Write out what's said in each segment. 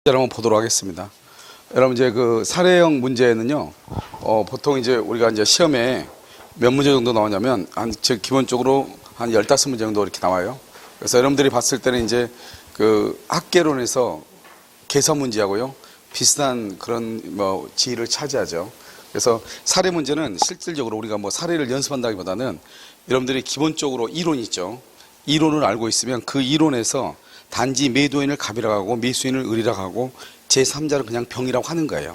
여러분 보도록 하겠습니다. 여러분 이제 그 사례형 문제는요, 보통 이제 우리가 이제 시험에 몇 문제 정도 나오냐면 즉 기본적으로 한 15문제 정도 이렇게 나와요. 그래서 여러분들이 봤을 때는 이제 그 학계론에서 계산 문제하고요 비슷한 그런 뭐 지위를 차지하죠. 그래서 사례 문제는 실질적으로 우리가 뭐 사례를 연습한다기보다는 여러분들이 기본적으로 이론이 있죠. 이론을 알고 있으면 그 이론에서 단지 매도인을 갑이라고 하고 매수인을 을이라고 하고 제3자를 그냥 병이라고 하는 거예요.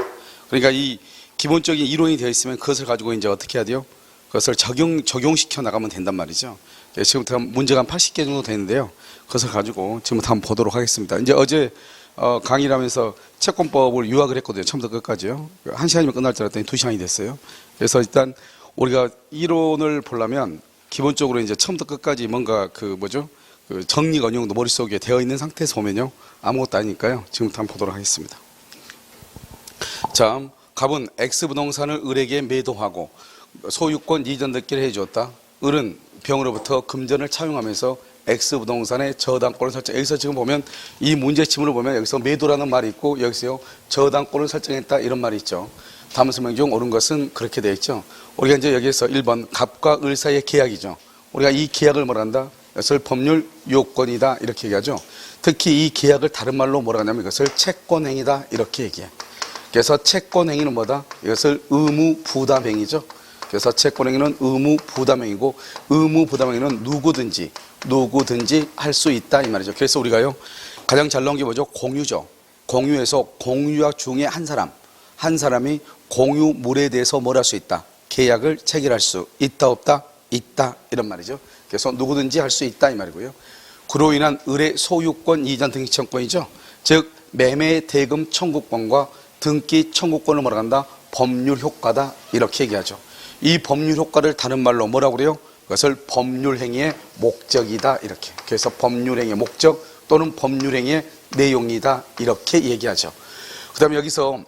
그러니까 이 기본적인 이론이 되어 있으면 그것을 가지고 이제 어떻게 해야 돼요? 그것을 적용시켜 나가면 된단 말이죠. 지금부터 문제가 한 80개 정도 되는데요. 그것을 가지고 지금부터 한번 보도록 하겠습니다. 이제 어제 강의를 하면서 채권법을 요약을 했거든요. 처음부터 끝까지요. 1시간이면 끝날 줄 알았더니 2시간이 됐어요. 그래서 일단 우리가 이론을 보려면 기본적으로 이제 처음부터 끝까지 뭔가 그 정리가 어느 정도 머릿속에 되어 있는 상태에서 보면요. 아무것도 아니니까요. 지금부터 한번 보도록 하겠습니다. 자, 갑은 X부동산을 을에게 매도하고 소유권 이전 등기를 해주었다. 을은 병으로부터 금전을 차용하면서 X부동산의 저당권을 설정. 여기서 지금 보면 이 문제 지문을 보면 여기서 매도라는 말이 있고 여기서요 저당권을 설정했다 이런 말이 있죠. 다음 설명 중 옳은 것은 그렇게 되어 있죠. 우리가 이제 여기에서 1번 갑과 을 사이의 계약이죠. 우리가 이 계약을 뭐라 한다? 이것을 법률 요건이다 이렇게 얘기하죠. 특히 이 계약을 다른 말로 뭐라 하냐면 이것을 채권행위다 이렇게 얘기해. 그래서 채권행위는 뭐다? 이것을 의무부담행위죠. 그래서 채권행위는 의무부담행위고 의무부담행위는 누구든지 할 수 있다 이 말이죠. 그래서 우리가요 가장 잘 나온 게 뭐죠? 공유죠. 공유에서 공유자 중에 한 사람이 공유물에 대해서 뭘 할 수 있다? 계약을 체결할 수 있다 없다? 있다 이런 말이죠. 그래서 누구든지 할 수 있다 이 말이고요. 그로 인한 을의 소유권 이전 등기 청구권이죠. 즉 매매 대금 청구권과 등기 청구권을 뭐라 한다? 법률 효과다 이렇게 얘기하죠. 이 법률 효과를 다른 말로 뭐라고 그래요? 그것을 법률행위의 목적이다 이렇게. 그래서 법률행위의 목적 또는 법률행위의 내용이다 이렇게 얘기하죠. 그 다음에 여기서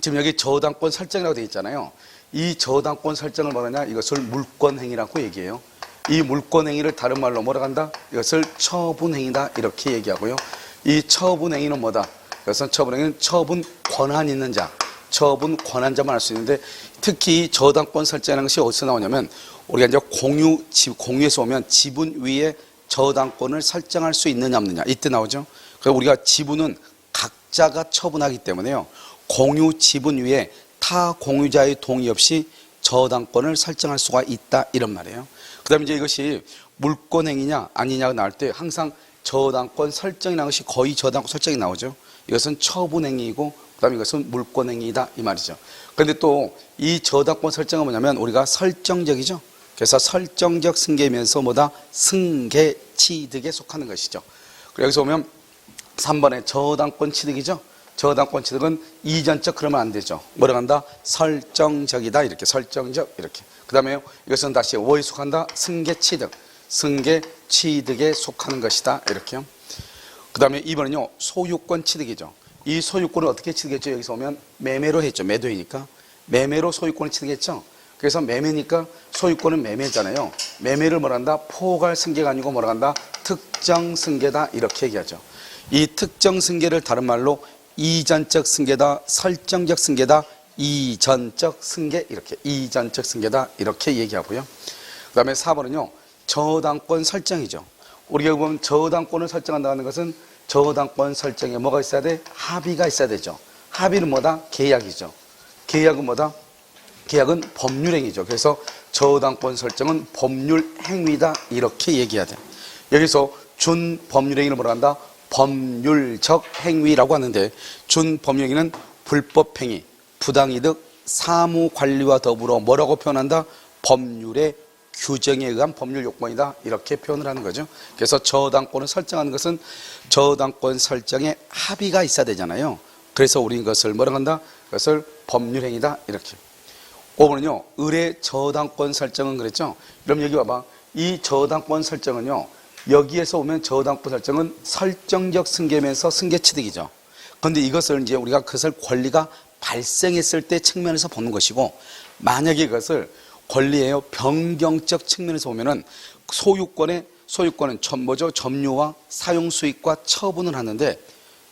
지금 여기 저당권 설정이라고 되어 있잖아요. 이 저당권 설정을 뭐라냐? 이것을 물권행위라고 얘기해요. 이 물권행위를 다른 말로 뭐라고 한다? 이것을 처분행위다 이렇게 얘기하고요. 이 처분행위는 뭐다? 그래서 처분행위는 처분 권한 있는 자, 처분 권한자만 할 수 있는데 특히 저당권 설정이라는 것이 어디서 나오냐면 우리가 이제 공유에서 오면 지분 위에 저당권을 설정할 수 있느냐 없느냐 이때 나오죠. 그래서 우리가 지분은 각자가 처분하기 때문에요. 공유 지분 위에 타 공유자의 동의 없이 저당권을 설정할 수가 있다 이런 말이에요. 그 다음에 이제 이것이 물권행위냐 아니냐가 나올 때 항상 저당권 설정이라는 것이 거의 저당권 설정이 나오죠. 이것은 처분행위이고 그 다음에 이것은 물권행위이다 이 말이죠. 그런데 또 이 저당권 설정은 뭐냐면 우리가 설정적이죠. 그래서 설정적 승계면서 뭐다? 승계 취득에 속하는 것이죠. 그리고 여기서 보면 3번에 저당권 취득이죠. 저당권 취득은 이전적 그러면 안 되죠. 뭐라고 한다? 설정적이다 이렇게 설정적 이렇게. 그 다음에 이것은 다시 뭐에 속한다? 승계 취득. 승계 취득에 속하는 것이다 이렇게요. 그 다음에 2번은요 소유권 취득이죠. 이 소유권을 어떻게 취득했죠? 여기서 보면 매매로 했죠. 매도이니까 매매로 소유권을 취득했죠. 그래서 매매니까 소유권은 매매잖아요. 매매를 뭐라 한다? 포괄 승계가 아니고 뭐라 한다? 특정 승계다 이렇게 얘기하죠. 이 특정 승계를 다른 말로 이전적 승계다, 설정적 승계다, 이전적 승계 이렇게 이전적 승계다 이렇게 얘기하고요. 그 다음에 4번은요 저당권 설정이죠. 우리가 보면 저당권을 설정한다는 것은 저당권 설정에 뭐가 있어야 돼? 합의가 있어야 되죠. 합의는 뭐다? 계약이죠. 계약은 뭐다? 계약은 법률행위죠. 그래서 저당권 설정은 법률행위다 이렇게 얘기해야 돼요. 여기서 준법률행위를 뭐라 한다? 법률적 행위라고 하는데 준법률행위는 불법행위, 부당이득, 사무관리와 더불어 뭐라고 표현한다? 법률의 규정에 의한 법률 요건이다 이렇게 표현을 하는 거죠. 그래서 저당권을 설정하는 것은 저당권 설정에 합의가 있어야 되잖아요. 그래서 우리는 그것을 뭐라고 한다? 그것을 법률행위다 이렇게. 5번은요 을의 저당권 설정은 그랬죠. 그럼 여기 봐봐. 이 저당권 설정은요 여기에서 오면 저당권 설정은 설정적 승계면서 승계 취득이죠. 그런데 이것을 이제 우리가 그것을 권리가 발생했을 때 측면에서 보는 것이고 만약에 그것을 권리예요 변경적 측면에서 보면은 소유권은 뭐죠? 점유와 사용 수익과 처분을 하는데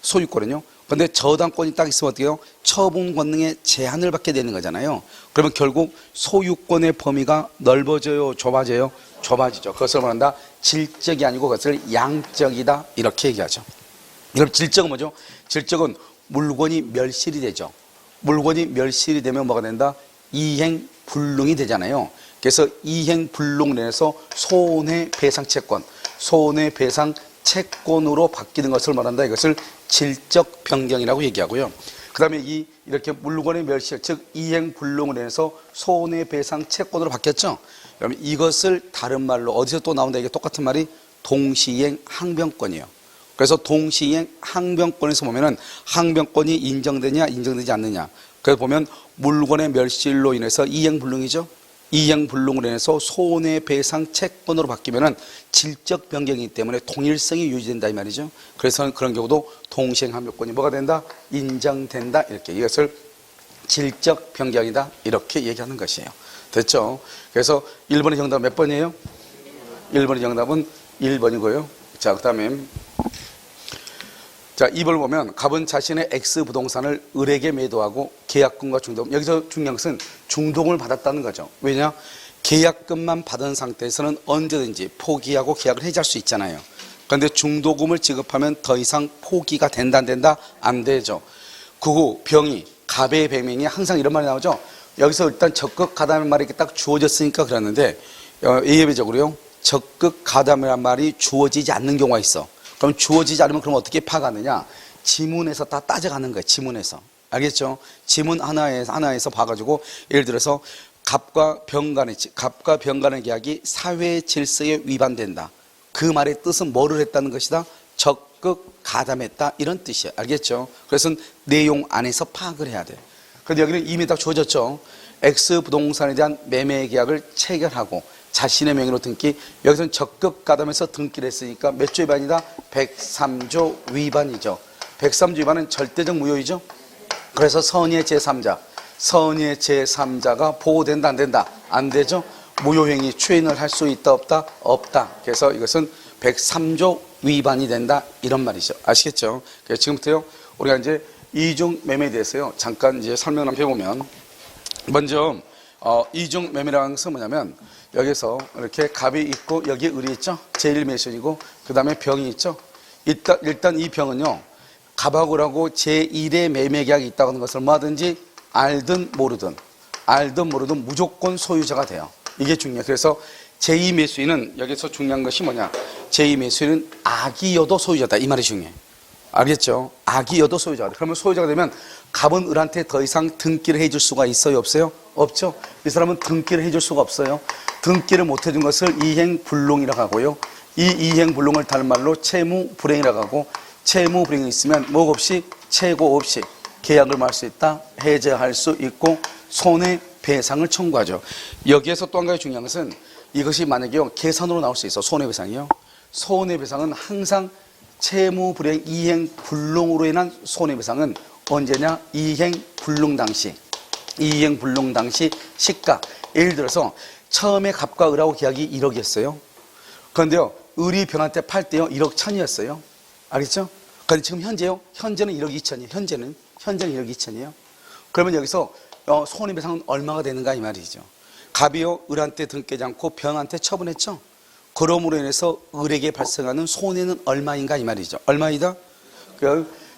소유권은요 그런데 저당권이 딱 있으면 어떻게 해요? 처분 권능에 제한을 받게 되는 거잖아요. 그러면 결국 소유권의 범위가 넓어져요, 좁아져요? 좁아지죠. 그것을 말한다. 질적이 아니고 그것을 양적이다. 이렇게 얘기하죠. 그럼 질적은 뭐죠? 질적은 물건이 멸실이 되죠. 물건이 멸실이 되면 뭐가 된다? 이행불능이 되잖아요. 그래서 이행불능에서 손해배상채권, 손해배상채권으로 바뀌는 것을 말한다. 이것을 질적 변경이라고 얘기하고요. 그 다음에 이렇게 물건의 멸실, 즉 이행불능을 인해서 손해배상채권으로 바뀌었죠. 그러면 이것을 다른 말로 어디서 또 나온다? 이게 똑같은 말이 동시이행 항변권이에요. 그래서 동시이행 항변권에서 보면은 항변권이 인정되냐 인정되지 않느냐. 그래서 보면 물건의 멸실로 인해서 이행불능이죠. 이행불능으로 인해서 손해배상채권으로 바뀌면은 질적 변경이기 때문에 동일성이 유지된다 이 말이죠. 그래서 그런 경우도 동시행 항변권이 뭐가 된다? 인정된다. 이렇게 이것을 질적 변경이다 이렇게 얘기하는 것이에요. 됐죠? 그래서 1번의 정답은 몇 번이에요? 1번의 정답은 1번이고요. 자, 그 다음에 자, 2번을 보면 갑은 자신의 X 부동산을 을에게 매도하고 계약금과 중도금, 여기서 중요한 것은 중도금을 받았다는 거죠. 왜냐? 계약금만 받은 상태에서는 언제든지 포기하고 계약을 해지할 수 있잖아요. 그런데 중도금을 지급하면 더 이상 포기가 된다 안 된다? 안 되죠. 그 후 병이, 갑의 배명이 항상 이런 말이 나오죠. 여기서 일단 적극 가담의 말이 이렇게 딱 주어졌으니까 그랬는데 예외적으로요. 적극 가담이라는 말이 주어지지 않는 경우가 있어. 그럼 주어지지 않으면 그럼 어떻게 파가느냐? 지문에서 다 따져가는 거예요. 지문에서. 알겠죠? 지문 하나에서 봐가지고 예를 들어서 갑과 병간의 계약이 사회 질서에 위반된다. 그 말의 뜻은 뭐를 했다는 것이다? 적극 가담했다. 이런 뜻이에요. 알겠죠? 그래서 내용 안에서 파악을 해야 돼요. 그런데 여기는 이미 딱 주어졌죠. X 부동산에 대한 매매 계약을 체결하고 자신의 명의로 등기, 여기서는 적극 가담해서 등기를 했으니까 몇 조 위반이다? 103조 위반이죠. 103조 위반은 절대적 무효이죠. 그래서 선의의 제3자가 보호된다 안 된다? 안 되죠. 무효행위 추인을 할 수 있다 없다? 없다. 그래서 이것은 103조 위반이 된다 이런 말이죠. 아시겠죠? 그래서 지금부터요 우리가 이제 이중 매매에 대해서요 잠깐 이제 설명을 한번 해보면, 먼저 이중 매매라는 것은 뭐냐면 여기서 이렇게 갑이 있고 여기에 을이 있죠. 제1매션이고 그 다음에 병이 있죠. 일단 이 병은요 갑하고 을하고 제1의 매매 계약이 있다고 하는 것을 뭐하든지 알든 모르든 무조건 소유자가 돼요. 이게 중요해요. 그래서 제2매수인은 여기서 중요한 것이 뭐냐? 제2매수인은 악이여도 소유자다 이 말이 중요해요. 알겠죠? 악이여도 소유자가 돼. 그러면 소유자가 되면 갑은 을한테 더 이상 등기를 해줄 수가 있어요 없어요? 없죠. 이 사람은 등기를 해줄 수가 없어요. 등기를 못 해준 것을 이행불능이라고 하고요. 이 이행불능을 다른 말로 채무불행이라고 하고, 채무불행이 있으면 뭐 없이 채고 없이 계약을 말 수 있다, 해제할 수 있고 손해배상을 청구하죠. 여기에서 또 한 가지 중요한 것은 이것이 만약에 계산으로 나올 수 있어. 손해배상이요. 손해배상은 항상 채무불행 이행불능으로 인한 손해배상은 언제냐? 이행불능 당시 시가. 예를 들어서 처음에 갑과 을하고 계약이 1억이었어요. 그런데요 을이 병한테 팔 때요 1억 1천이었어요. 알겠죠? 그런데 지금 현재는 1억 2천이에요. 현재는 1억 2천이에요. 그러면 여기서 손해배상은 얼마가 되는가 이 말이죠. 갑이요 을한테 등기하지 않고 병한테 처분했죠. 그럼으로 인해서 을에게 발생하는 손해는 얼마인가 이 말이죠. 얼마이다?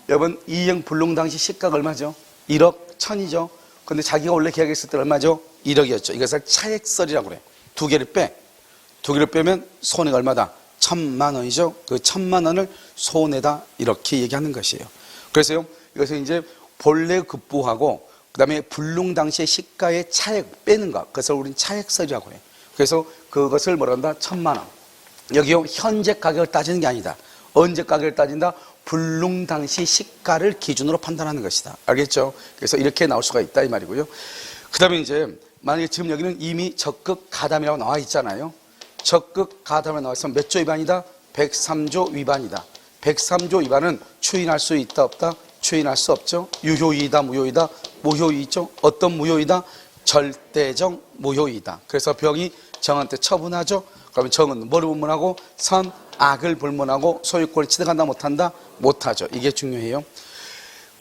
여러분 이행불능 당시 시가가 얼마죠? 1억 1천이죠. 근데 자기가 원래 계약했을 때 얼마죠? 1억이었죠. 이것을 차액설이라고 그래. 두 개를 빼면 손해가 얼마다? 1,000만 원이죠. 그 1,000만 원을 손해다 이렇게 얘기하는 것이에요. 그래서요 이것을 이제 본래 급부하고 그 다음에 불능 당시의 시가의 차액 빼는 것, 그것을 우리는 차액설이라고 해요. 그래서 그것을 뭐라 한다? 1,000만 원. 여기요 현재 가격을 따지는 게 아니다. 언제 가격을 따진다? 불능 당시 시가를 기준으로 판단하는 것이다. 알겠죠? 그래서 이렇게 나올 수가 있다 이 말이고요. 그 다음에 이제 만약에 지금 여기는 이미 적극 가담이라고 나와 있잖아요. 적극 가담에 나와 있으면 몇 조 위반이다? 103조 위반이다. 103조 위반은 추인할 수 있다 없다? 추인할 수 없죠. 유효이다 무효이다? 무효이죠. 어떤 무효이다? 절대적 무효이다. 그래서 병이 정한테 처분하죠. 그러면 정은 뭐를 불문하고? 악을 불문하고 소유권을 취득한다 못한다? 못하죠. 이게 중요해요.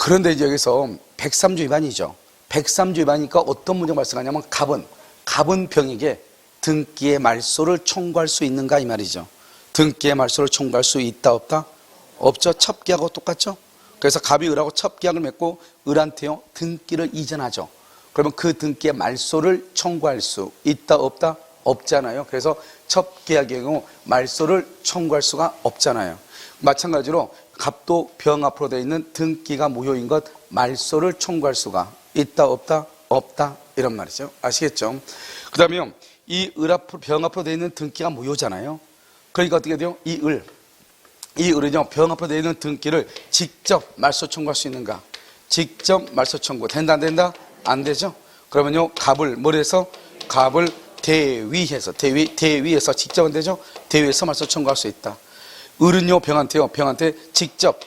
그런데 이제 여기서 103조 위반이죠. 103조 위반이니까 어떤 문제가 발생하냐면 갑은 병에게 등기의 말소를 청구할 수 있는가 이 말이죠. 등기의 말소를 청구할 수 있다 없다? 없죠. 첩기하고 똑같죠. 그래서 갑이 을하고 첩기약을 맺고 을한테요 등기를 이전하죠. 그러면 그 등기의 말소를 청구할 수 있다 없다? 없잖아요. 그래서 첩계약의 경우 말소를 청구할 수가 없잖아요. 마찬가지로 갑도 병 앞으로 되어 있는 등기가 무효인 것 말소를 청구할 수가 있다 없다? 없다 이런 말이죠. 아시겠죠? 그 다음에 이 병 앞으로 되어 있는 등기가 무효잖아요. 그러니까 어떻게 돼요? 이 을은요 병 앞으로 되어 있는 등기를 직접 말소 청구할 수 있는가? 직접 말소 청구 된다 안 된다? 안 되죠. 그러면요 갑을 뭘 해서? 갑을 대위에서 직접은 되죠. 대위에서 말소 청구할 수 있다. 을은요 병한테 직접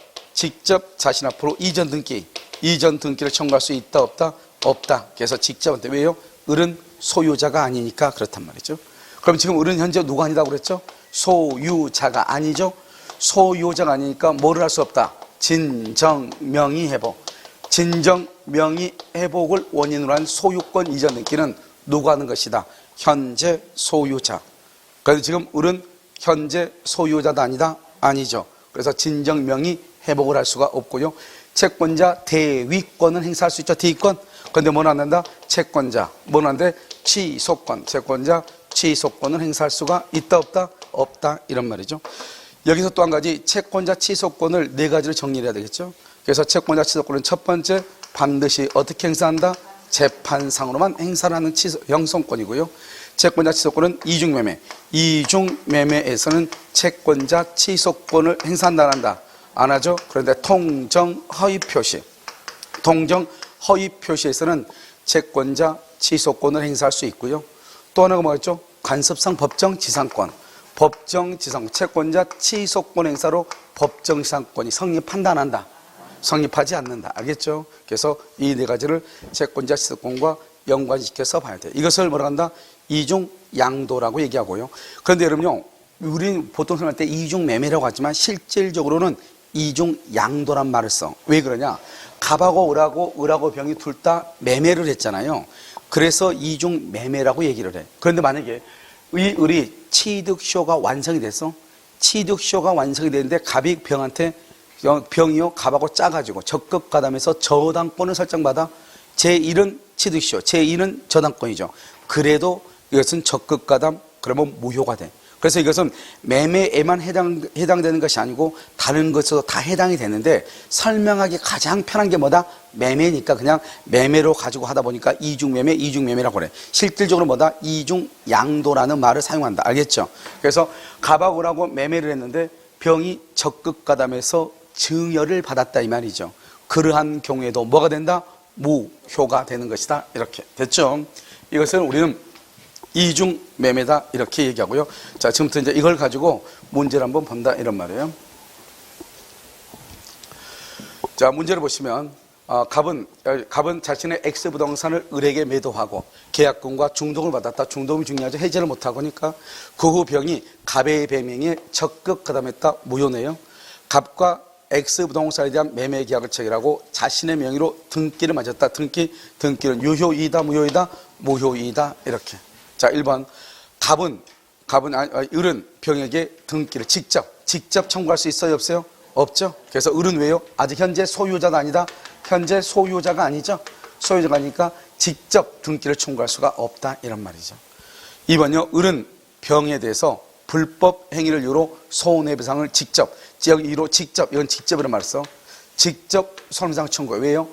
자신 앞으로 이전 등기를 청구할 수 있다 없다? 없다. 그래서 직접한테 왜요? 을은 소유자가 아니니까 그렇단 말이죠. 그럼 지금 을은 현재 누가 아니다고 그랬죠? 소유자가 아니죠. 소유자가 아니니까 뭐를 할 수 없다? 진정명의회복. 진정명의회복을 원인으로 한 소유권 이전 등기는 누가 하는 것이다? 현재 소유자. 그래서 지금 을은 현재 소유자도 아니다? 아니죠. 그래서 진정명의회복을 할 수가 없고요. 채권자 대위권은 행사할 수 있죠. 대위권. 그런데 뭐는 안 된다? 채권자. 뭐는 안 돼? 취소권. 채권자 취소권을 행사할 수가 있다 없다? 없다. 이런 말이죠. 여기서 또 한 가지 채권자 취소권을 네 가지로 정리를 해야 되겠죠. 그래서 채권자 취소권은 첫 번째 반드시 어떻게 행사한다? 재판상으로만 행사하는 형성권이고요. 채권자 취소권은 이중매매. 이중매매에서는 채권자 취소권을 행사한다 안 한다? 안 하죠. 그런데 통정허위표시. 통정허위표시에서는 채권자 취소권을 행사할 수 있고요. 또 하나가 뭐였죠? 간섭상 법정지상권. 법정지상권. 채권자 취소권 행사로 법정지상권이 성립한다 안 한다? 성립하지 않는다. 알겠죠? 그래서 이 네 가지를 채권자 취소권과 연관시켜서 봐야 돼요. 이것을 뭐라고 한다? 이중양도라고 얘기하고요. 그런데 여러분요, 우리는 보통 설명할 때 이중매매라고 하지만 실질적으로는 이중양도란 말을 써. 왜 그러냐? 갑하고 을하고 병이 둘 다 매매를 했잖아요. 그래서 이중매매라고 얘기를 해. 그런데 만약에 이 을이 취득쇼가 완성이 됐어. 취득쇼가 완성이 되는데 갑이 병이요 갑하고 짜가지고 적극 가담해서 저당권을 설정받아. 제1은 취득쇼, 제2는 저당권이죠. 그래도 이것은 적극 가담, 그러면 무효가 돼. 그래서 이것은 매매에만 해당되는 것이 아니고 다른 것에도 다 해당이 되는데 설명하기 가장 편한 게 뭐다? 매매니까 그냥 매매로 가지고 하다 보니까 이중매매라고 그래. 실질적으로 뭐다? 이중양도라는 말을 사용한다. 알겠죠? 그래서 갑하고 을하고 매매를 했는데 병이 적극 가담해서 증여를 받았다 이 말이죠. 그러한 경우에도 뭐가 된다? 무효가 되는 것이다. 이렇게 됐죠? 이것을 우리는 이중매매다 이렇게 얘기하고요. 자, 지금부터 이제 이걸 가지고 문제를 한번 본다 이런 말이에요. 자, 문제를 보시면 갑은 자신의 X 부동산을 을에게 매도하고 계약금과 중도금을 받았다. 중도금이 중요하죠. 해지를 못하고 하니까 그 후 병이 갑의 배명에 적극 가담했다. 무효네요. 갑과 X 부동산에 대한 매매 계약을 체결하고 자신의 명의로 등기를 맞았다. 등기는 유효이다 무효이다? 무효이다. 이렇게. 자, 1번 을은 병에게 등기를 직접 청구할 수 있어요 없어요? 없죠. 그래서 을은 왜요? 아직 현재 소유자가 아니다. 현재 소유자가 아니죠. 소유자가 아니니까 직접 등기를 청구할 수가 없다 이런 말이죠. 2번요. 을은 병에 대해서 불법 행위를 이유로 손해배상을 직접 이건 직접이라는 말을 써. 직접 손해배상 청구해. 왜요?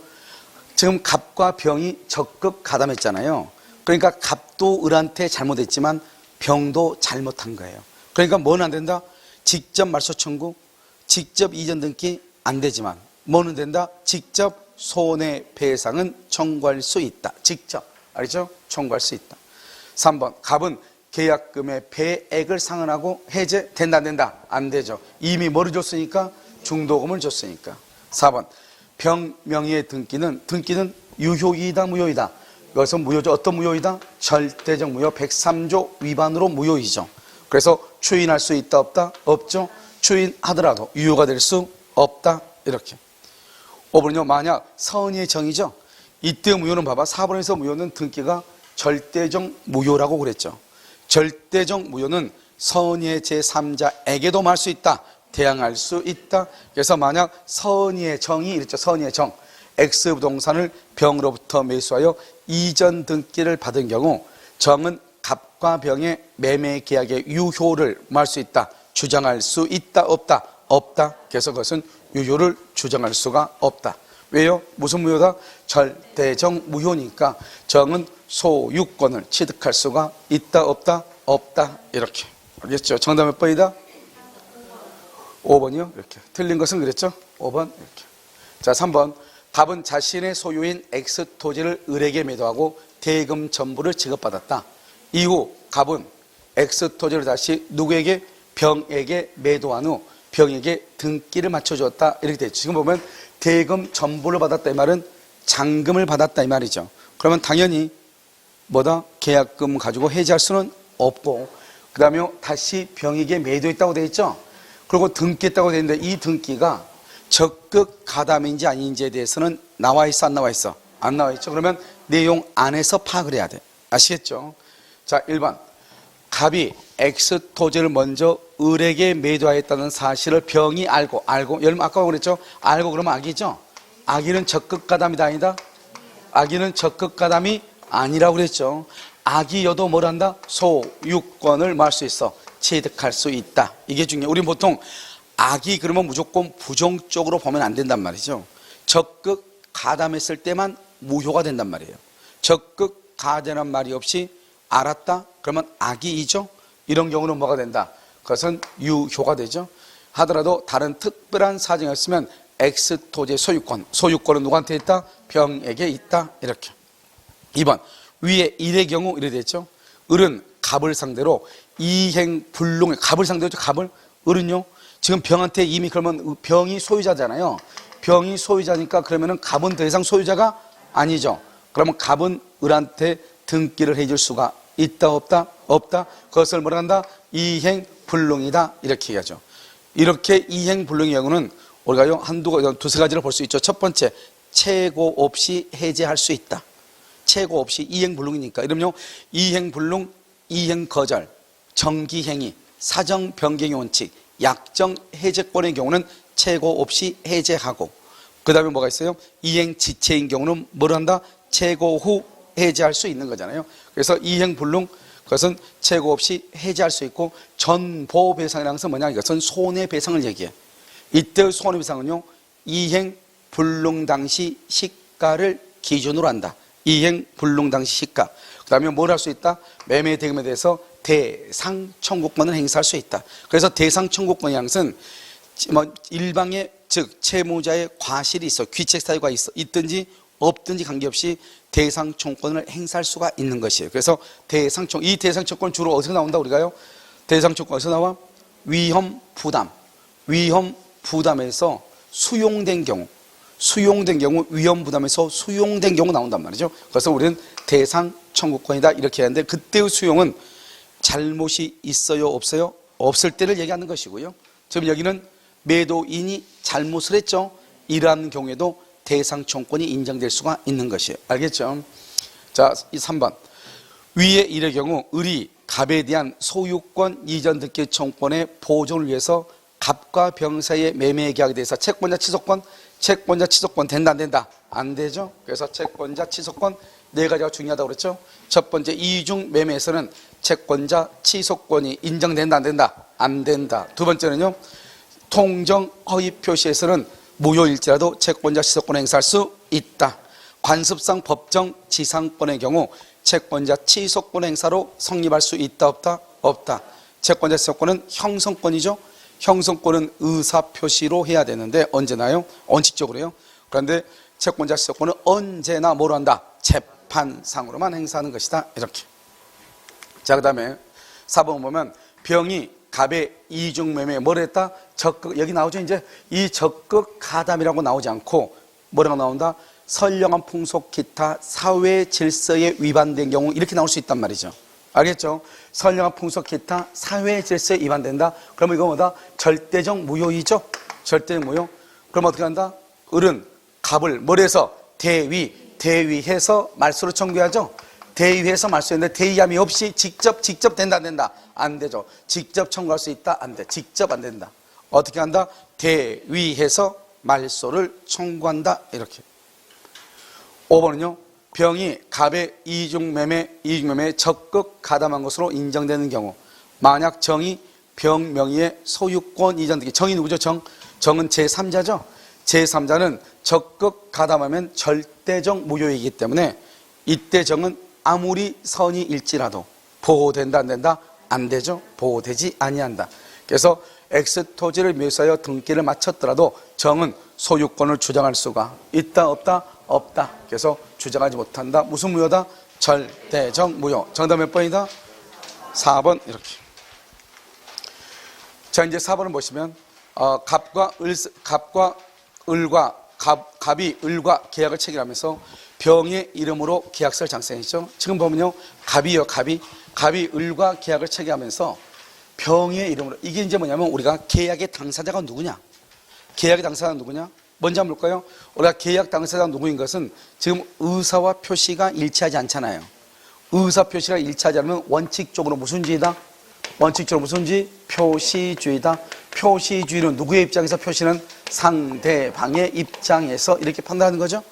지금 갑과 병이 적극 가담했잖아요. 그러니까 갑도 을한테 잘못했지만 병도 잘못한 거예요. 그러니까 뭐는 안 된다? 직접 말소 청구, 직접 이전 등기 안 되지만 뭐는 된다? 직접 손해배상은 청구할 수 있다. 직접. 알죠? 청구할 수 있다. 3번 갑은 계약금의 배액을 상환하고 해제 된다 안 된다? 안 되죠. 이미 뭐를 줬으니까? 중도금을 줬으니까. 4번 병 명의의 등기는 유효이다 무효이다? 이것은 무효죠. 어떤 무효이다? 절대적 무효 103조 위반으로 무효이죠. 그래서 추인할 수 있다 없다? 없죠. 추인하더라도 유효가 될 수 없다. 이렇게. 5번은요, 만약 선의의 정이죠. 이때 무효는 봐봐. 4번에서 무효는 등기가 절대적 무효라고 그랬죠. 절대적 무효는 선의의 제3자에게도 말할 수 있다. 대항할 수 있다. 그래서 만약 선의의 정이 이랬죠. 선의의 정. X 부동산을 병으로부터 매수하여 이전 등기를 받은 경우 정은 갑과 병의 매매 계약의 유효를 말할 수 있다. 주장할 수 있다. 없다. 없다. 그래서 그것은 유효를 주장할 수가 없다. 왜요? 무슨 무효다? 절대적 무효니까 정은 소유권을 취득할 수가 있다. 없다. 없다. 이렇게. 알겠죠? 정답 몇 번이다? 5번이요? 이렇게. 틀린 것은 그랬죠? 5번. 이렇게. 자, 3번. 갑은 자신의 소유인 X 토지를 을에게 매도하고 대금 전부를 지급받았다. 이후 갑은 X 토지를 다시 누구에게? 병에게 매도한 후 병에게 등기를 맞춰주었다. 이렇게 되죠. 지금 보면 대금 전부를 받았다 이 말은 잔금을 받았다 이 말이죠. 그러면 당연히 뭐다? 계약금 가지고 해지할 수는 없고, 그 다음에 다시 병에게 매도했다고 되어 있죠. 그리고 등기했다고 되어 있는데 이 등기가 적극 가담인지 아닌지에 대해서는 나와 있어 안 나와 있어? 안 나와 있죠. 그러면 내용 안에서 파악을 해야 돼. 아시겠죠? 자, 1번. 갑이 X 토지를 먼저 을에게 매도하였다는 사실을 병이 알고 여러분 아까 그랬죠? 알고 그러면 악이죠? 악의는 적극 가담이다 아니다? 악의는 적극 가담이 아니라고 그랬죠. 악의여도 뭘 한다? 소유권을 말할 수 있어. 취득할 수 있다. 이게 중요해요. 우리 보통 악의 그러면 무조건 부정적으로 보면 안 된단 말이죠. 적극 가담했을 때만 무효가 된단 말이에요. 적극 가담이라는 말이 없이 알았다? 그러면 악의이죠. 이런 경우는 뭐가 된다? 그것은 유효가 되죠. 하더라도 다른 특별한 사정이 없으면 X 토지의 소유권은 누구한테 있다? 병에게 있다. 이렇게. 2번. 위에 일의 경우 이래 됐죠. 을은 갑을 상대로 이행불능, 갑을 상대로 갑을, 을은요 지금 병한테 이미 그러면 병이 소유자잖아요. 병이 소유자니까 그러면은 갑은 더 이상 소유자가 아니죠. 그러면 갑은 을한테 등기를 해줄 수가 있다 없다? 없다. 그것을 뭐라 한다? 이행불능이다. 이렇게 얘기하죠. 이렇게 이행불능의 경우는 우리가요 두세 가지를 볼 수 있죠. 첫 번째, 최고 없이 해제할 수 있다. 최고 없이 이행불능이니까. 이러면요 이행불능, 이행거절, 정기행위, 사정변경의 원칙, 약정해제권의 경우는 최고 없이 해제하고, 그 다음에 뭐가 있어요? 이행지체인 경우는 뭘 한다? 최고 후 해제할 수 있는 거잖아요. 그래서 이행불능, 그것은 최고 없이 해제할 수 있고, 전보배상이라는 것은 뭐냐? 이것은 손해배상을 얘기해. 이때 손해배상은요 이행불능 당시 시가를 기준으로 한다. 이행불능 당시 시가. 그 다음에 뭘 할 수 있다? 매매대금에 대해서 대상청구권을 행사할 수 있다. 그래서 대상청구권이라는 것은 일방의 즉 채무자의 과실이 있어, 귀책 사유가 있든지 없든지 관계없이 대상청구권을 행사할 수가 있는 것이에요. 그래서 이 대상청구권 주로 어디서 나온다 우리가요? 대상청구권 어디서 나와? 위험부담. 위험부담에서 수용된 경우, 위험부담에서 수용된 경우 나온단 말이죠. 그래서 우리는 대상청구권이다 이렇게 하는데, 그때의 수용은 잘못이 있어요 없어요? 없을 때를 얘기하는 것이고요. 지금 여기는 매도인이 잘못을 했죠. 이러한 경우에도 대상청구권이 인정될 수가 있는 것이에요. 알겠죠? 자, 이 3번. 위의 일의 경우 을이 갑에 대한 소유권 이전 등기 청구권의 보존을 위해서 갑과 병 사이의 매매 계약에 대해서 채권자 취소권 된다 안 된다? 안 되죠. 그래서 채권자 취소권 네 가지가 중요하다고 그랬죠. 첫 번째, 이중 매매에서는 채권자 취소권이 인정된다 안 된다? 안 된다. 두 번째는요, 통정 허위 표시에서는 무효일지라도 채권자 취소권을 행사할 수 있다. 관습상 법정 지상권의 경우 채권자 취소권 행사로 성립할 수 있다 없다? 없다. 채권자 취소권은 형성권이죠. 형성권은 의사표시로 해야 되는데 언제나요? 원칙적으로요. 그런데 채권자 취소권은 언제나 뭐로 한다? 재판상으로만 행사하는 것이다. 이렇게. 자, 그 다음에 4번 보면 병이 갑의 이중매매에 뭘 했다? 적극, 여기 나오죠. 이제 이 적극 가담이라고 나오지 않고 뭐라고 나온다? 선량한 풍속 기타 사회 질서에 위반된 경우 이렇게 나올 수 있단 말이죠. 알겠죠? 선량한 풍속 기타 사회 질서에 위반된다. 그러면 이거 뭐다? 절대적 무효이죠? 절대적 무효. 그럼 어떻게 한다? 을은 갑을 뭘 해서 대위해서 말소를 청구하죠. 대위해서 말소했는데 대위함이 없이 직접 된다 안 된다? 안 되죠. 직접 청구할 수 있다? 안 돼. 직접 안 된다. 어떻게 한다? 대위해서 말소를 청구한다. 이렇게. 5번은요. 병이 갑의 이중매매에 적극 가담한 것으로 인정되는 경우, 만약 정이 병 명의의 소유권 이전되기. 정이 누구죠? 정은 제3자죠. 제3자는 적극 가담하면 절대적 무효이기 때문에 이때 정은 아무리 선이 일지라도 보호된다 안 된다? 안 되죠. 보호되지 아니한다. 그래서 X토지를 묘사하여 등기를 마쳤더라도 정은 소유권을 주장할 수가 있다 없다? 없다. 그래서 주장하지 못한다. 무슨 무효다? 절대적 무효. 정답 몇 번이다? 4번. 이렇게. 자, 이제 4번을 보시면 갑이 을과 계약을 체결하면서 병의 이름으로 계약서를 작성했죠. 지금 보면요, 갑이 을과 계약을 체결하면서 병의 이름으로, 이게 이제 뭐냐면 우리가 계약의 당사자가 누구냐? 계약의 당사자가 누구냐? 먼저 한번 볼까요? 우리가 계약 당사자가 누구인 것은 지금 의사와 표시가 일치하지 않잖아요. 의사 표시가 일치하지 않으면 원칙적으로 무슨 주의다? 원칙적으로 무슨 주의? 표시주의다. 표시주의는 누구의 입장에서? 표시는 상대방의 입장에서 이렇게 판단하는 거죠.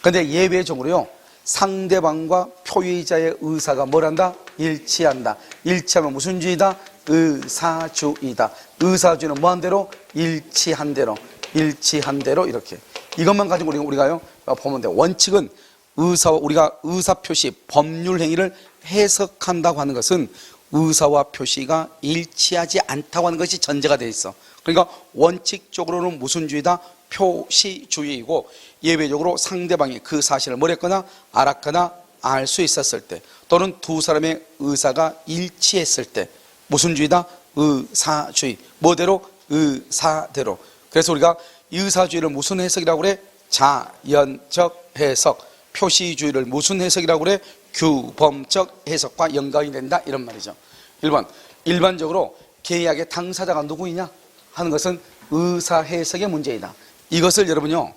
그런데 예외적으로요, 상대방과 표의자의 의사가 뭘 한다? 일치한다. 일치하면 무슨 주의다? 의사주의다. 의사주의는 뭐한 대로? 일치한 대로 이렇게. 이것만 가지고 우리가요 보면 돼요. 원칙은 우리가 의사 표시, 법률 행위를 해석한다고 하는 것은 의사와 표시가 일치하지 않다고 하는 것이 전제가 돼 있어. 그러니까 원칙적으로는 무슨 주의다? 표시주의이고, 예외적으로 상대방이 그 사실을 뭘 했거나 알았거나 알 수 있었을 때, 또는 두 사람의 의사가 일치했을 때 무슨 주의다? 의사주의. 뭐대로? 의사대로. 그래서 우리가 의사주의를 무슨 해석이라고 그래? 자연적 해석. 표시주의를 무슨 해석이라고 그래? 규범적 해석과 연관이 된다, 이런 말이죠. 1번, 일반적으로 계약의 당사자가 누구이냐 하는 것은 의사 해석의 문제이다. 이것을 여러분요,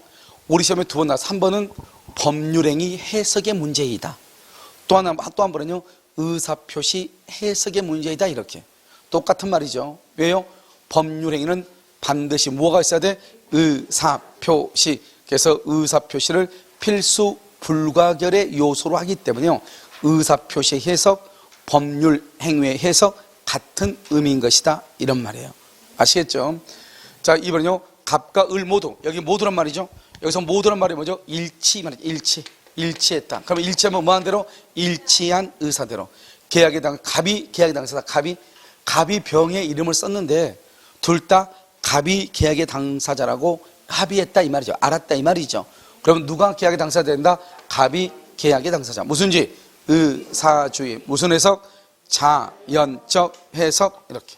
우리 시험에 2번 나와서 3번은 법률행위 해석의 문제이다. 또 한 번은요, 의사표시 해석의 문제이다. 이렇게 똑같은 말이죠. 왜요? 법률행위는 반드시 뭐가 있어야 돼? 의사표시. 그래서 의사표시를 필수 불가결의 요소로 하기 때문에요, 의사표시 해석, 법률행위의 해석 같은 의미인 것이다, 이런 말이에요. 아시겠죠? 자, 이번에요, 갑과 을 모두, 여기 모두란 말이죠. 여기서 모두란 말이 뭐죠? 일치 말이죠. 일치했다. 그러면 일치하면 뭐한 대로? 일치한 의사대로. 갑이 계약의 당사자. 갑이 병의 이름을 썼는데 둘 다 갑이 계약의 당사자라고 합의했다, 이 말이죠. 알았다, 이 말이죠. 그러면 누가 계약의 당사자 된다? 갑이 계약의 당사자. 무슨지? 의사주의. 무슨 해석? 자연적 해석. 이렇게.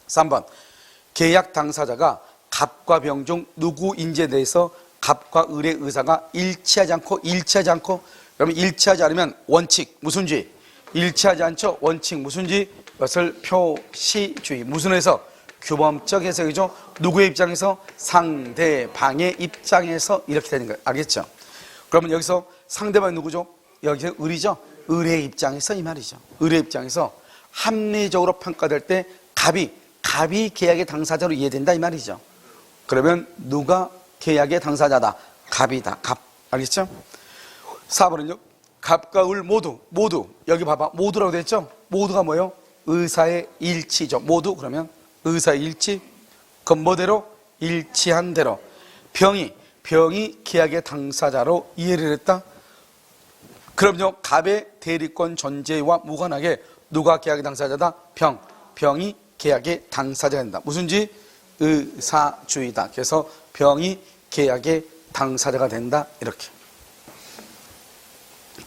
3번, 계약 당사자가 갑과 병 중 누구인지에 대해서 갑과 을의 의사가 일치하지 않고, 그러면 일치하지 않으면 원칙, 무슨 주의? 일치하지 않죠? 원칙, 무슨 주의? 이것을 표시주의. 무슨 해석? 규범적 해석이죠. 누구의 입장에서? 상대방의 입장에서 이렇게 되는 거예요. 알겠죠? 그러면 여기서 상대방이 누구죠? 여기서 을이죠? 을의 입장에서 이 말이죠. 을의 입장에서 합리적으로 평가될 때 갑이 계약의 당사자로 이해된다, 이 말이죠. 그러면 누가 계약의 당사자다? 갑이다. 갑. 알겠죠? 4번은요, 갑과 을 모두. 여기 봐봐. 모두라고 됐죠? 모두가 뭐예요? 의사의 일치죠. 모두 그러면 의사의 일치. 그럼 뭐대로? 일치한 대로. 병이 계약의 당사자로 이해를 했다. 그럼요, 갑의 대리권 존재와 무관하게 누가 계약의 당사자다? 병이 계약의 당사자가 된다. 무슨지? 의사주의다. 그래서 병이 계약의 당사자가 된다. 이렇게.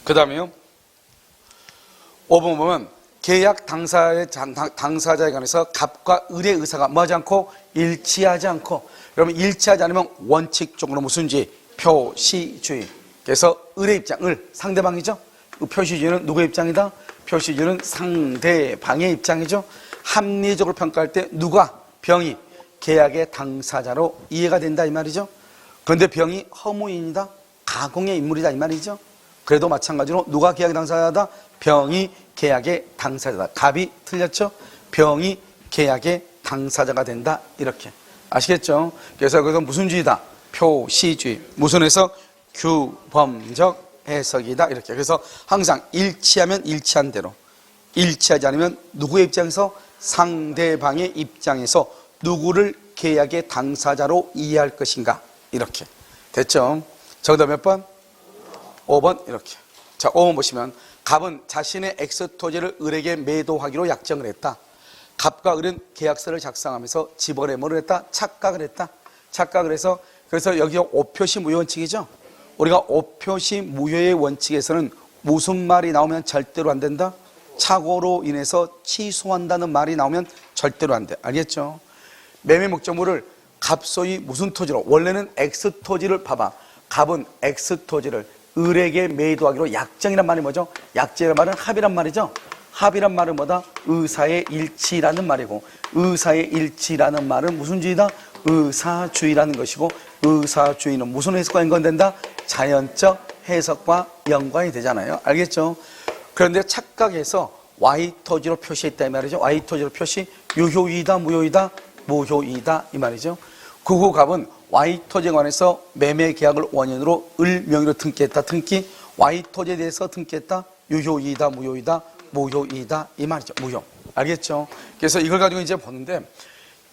그 다음에요, 5번 보면 계약 당사자에 관해서 갑과 을의 의사가 뭐하지 않고? 일치하지 않고. 그러면 일치하지 않으면 원칙적으로 무슨지? 표시주의. 그래서 을의 입장, 상대방이죠. 표시주의는 누구의 입장이다? 표시주의는 상대방의 입장이죠. 합리적으로 평가할 때 누가? 병이 계약의 당사자로 이해가 된다, 이 말이죠. 그런데 병이 허무인이다, 가공의 인물이다 이 말이죠. 그래도 마찬가지로 누가 계약의 당사자다? 병이 계약의 당사자다. 갑이 틀렸죠? 병이 계약의 당사자가 된다 이렇게 아시겠죠? 그래서 그것은 무슨 주의다? 표시주의. 무슨 해석? 규범적 해석이다 이렇게. 그래서 항상 일치하면 일치한 대로, 일치하지 않으면 누구의 입장에서? 상대방의 입장에서 누구를 계약의 당사자로 이해할 것인가 이렇게. 됐죠? 정답 몇 번? 5번 이렇게. 자, 5번 보시면 갑은 자신의 엑스토지를 을에게 매도하기로 약정을 했다. 갑과 을은 계약서를 작성하면서 집원에 뭐를 했다? 착각을 했다. 착각을 해서, 그래서 여기 오표시 무효 원칙이죠. 우리가 오표시 무효의 원칙에서는 무슨 말이 나오면 절대로 안 된다? 착오로 인해서 취소한다는 말이 나오면 절대로 안 돼. 알겠죠? 매매 목적물을 갑소의 무슨 토지로, 원래는 X토지를 봐봐. 갑은 X토지를 을에게 매도하기로 약정이란 말이 뭐죠? 약정이란 말은 합의란 말이죠. 합의란 말은 뭐다? 의사의 일치라는 말이고, 의사의 일치라는 말은 무슨 주의다? 의사주의라는 것이고, 의사주의는 무슨 해석과 연관된다? 자연적 해석과 연관이 되잖아요. 알겠죠? 그런데 착각해서 Y토지로 표시했다 이 말이죠. Y토지로 표시, 유효이다 무효이다? 무효이다 이 말이죠. 그 후 갑은 Y토지에 관해서 매매 계약을 원인으로 을 명의로 등기했다. 등기, Y토지에 대해서 등기했다. 유효이다 무효이다? 무효이다 이 말이죠. 무효. 알겠죠? 그래서 이걸 가지고 이제 보는데,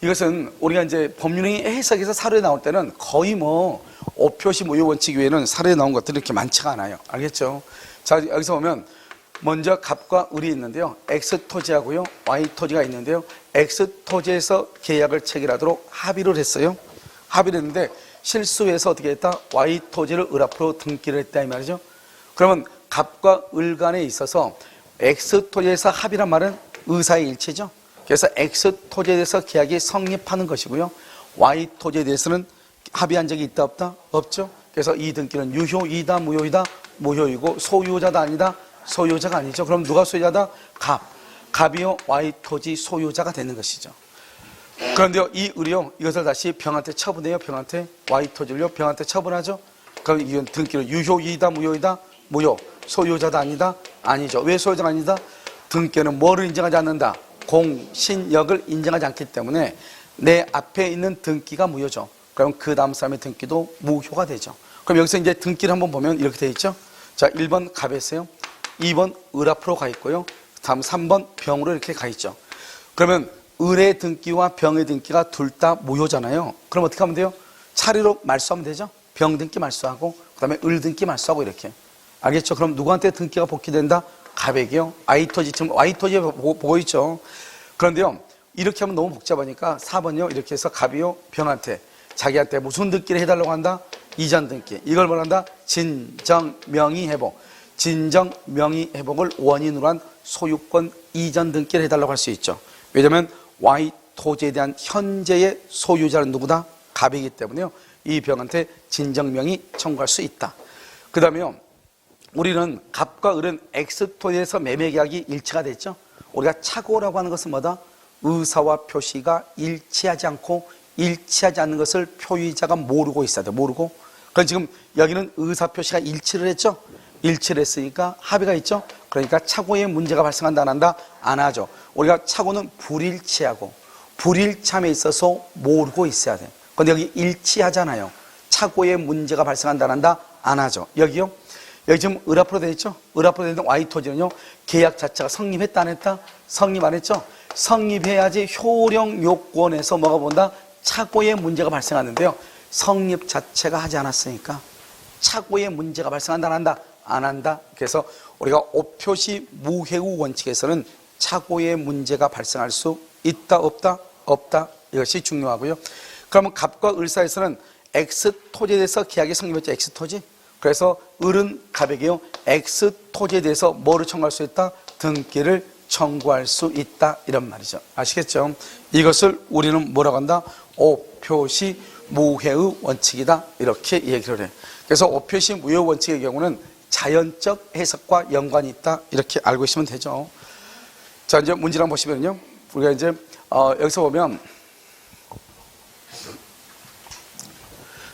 이것은 우리가 이제 법률의 해석에서 사례에 나올 때는 거의 뭐 오표시 무효 원칙 외에는 사례에 나온 것들이 이렇게 많지가 않아요. 알겠죠? 자, 여기서 보면 먼저 갑과 을이 있는데요. X토지하고요, Y토지가 있는데요. X토지에서 계약을 체결하도록 합의를 했어요. 합의를 했는데 실수해서 어떻게 했다? Y토지를 을 앞으로 등기를 했다 이 말이죠. 그러면 갑과 을 간에 있어서 X토지에서 합의란 말은 의사의 일치죠. 그래서 X토지에 대해서 계약이 성립하는 것이고요. Y토지에 대해서는 합의한 적이 있다 없다? 없죠. 그래서 이 등기는 유효이다 무효이다? 무효이고, 소유자다 아니다? 소유자가 아니죠. 그럼 누가 소유자다? 갑. 갑이요 Y토지 소유자가 되는 것이죠. 그런데요, 이 을이요, 이것을 다시 병한테 처분해요. 병한테. Y토지를요 병한테 처분하죠. 그럼 이건 등기는 유효이다 무효이다? 무효. 소유자다 아니다? 아니죠. 왜 소유자가 아니다? 등기는 뭐를 인정하지 않는다? 공신력을 인정하지 않기 때문에 내 앞에 있는 등기가 무효죠. 그럼 그 다음 사람의 등기도 무효가 되죠. 그럼 여기서 이제 등기를 한번 보면 이렇게 되어 있죠. 자, 1번 갑에서요, 2번 을 앞으로 가 있고요, 다음 3번 병으로 이렇게 가 있죠. 그러면 을의 등기와 병의 등기가 둘 다 무효잖아요. 그럼 어떻게 하면 돼요? 차례로 말소하면 되죠. 병 등기 말소하고 그 다음에 을 등기 말소하고 이렇게. 알겠죠? 그럼 누구한테 등기가 복귀된다? 갑에게요. Y토지, 지금 Y토지에 보고 있죠. 그런데요, 이렇게 하면 너무 복잡하니까 4번요, 이렇게 해서 갑이요 병한테 자기한테 무슨 등기를 해달라고 한다? 이전 등기. 이걸 뭐란다? 진정명의 회복. 진정명의 회복을 원인으로 한 소유권 이전 등기를 해달라고 할 수 있죠. 왜냐하면 Y토지에 대한 현재의 소유자는 누구다? 갑이기 때문에요, 이 병한테 진정명의 청구할 수 있다. 그 다음에요, 우리는 갑과 을은 X토지에서 매매 계약이 일치가 됐죠. 우리가 착오라고 하는 것은 뭐다? 의사와 표시가 일치하지 않고, 일치하지 않는 것을 표의자가 모르고 있어야 돼. 모르고. 그럼 지금 여기는 의사 표시가 일치를 했죠. 일치를 했으니까 합의가 있죠. 그러니까 착오에 문제가 발생한다 안 한다? 안 하죠. 우리가 착오는 불일치하고, 불일참에 있어서 모르고 있어야 돼. 그런데 여기 일치하잖아요. 착오에 문제가 발생한다 안 한다? 안 하죠. 여기요, 여기 지금 을 앞으로 되어 있죠. 을 앞으로 되어 있는 Y토지는요, 계약 자체가 성립했다 안 했다? 성립 안 했죠. 성립해야지 효력 요건에서 뭐가 본다? 착오에 문제가 발생하는데요, 성립 자체가 하지 않았으니까 착오에 문제가 발생한다 안 한다? 안 한다. 그래서 우리가 오표시 무해우 원칙에서는 착오에 문제가 발생할 수 있다 없다? 없다. 이것이 중요하고요. 그러면 갑과 을 사이에서는 X토지에 대해서 계약이 성립했죠. X토지. 그래서 을은 갑에게요, X토지에 대해서 뭐를 청구할 수 있다? 등기를 청구할 수 있다 이런 말이죠. 아시겠죠? 이것을 우리는 뭐라고 한다? 오표시 무해의 원칙이다 이렇게 얘기를 해. 그래서 오표시 무효 원칙의 경우는 자연적 해석과 연관이 있다 이렇게 알고 있으면 되죠. 자, 이제 문제를 한번 보시면요, 우리가 이제 여기서 보면,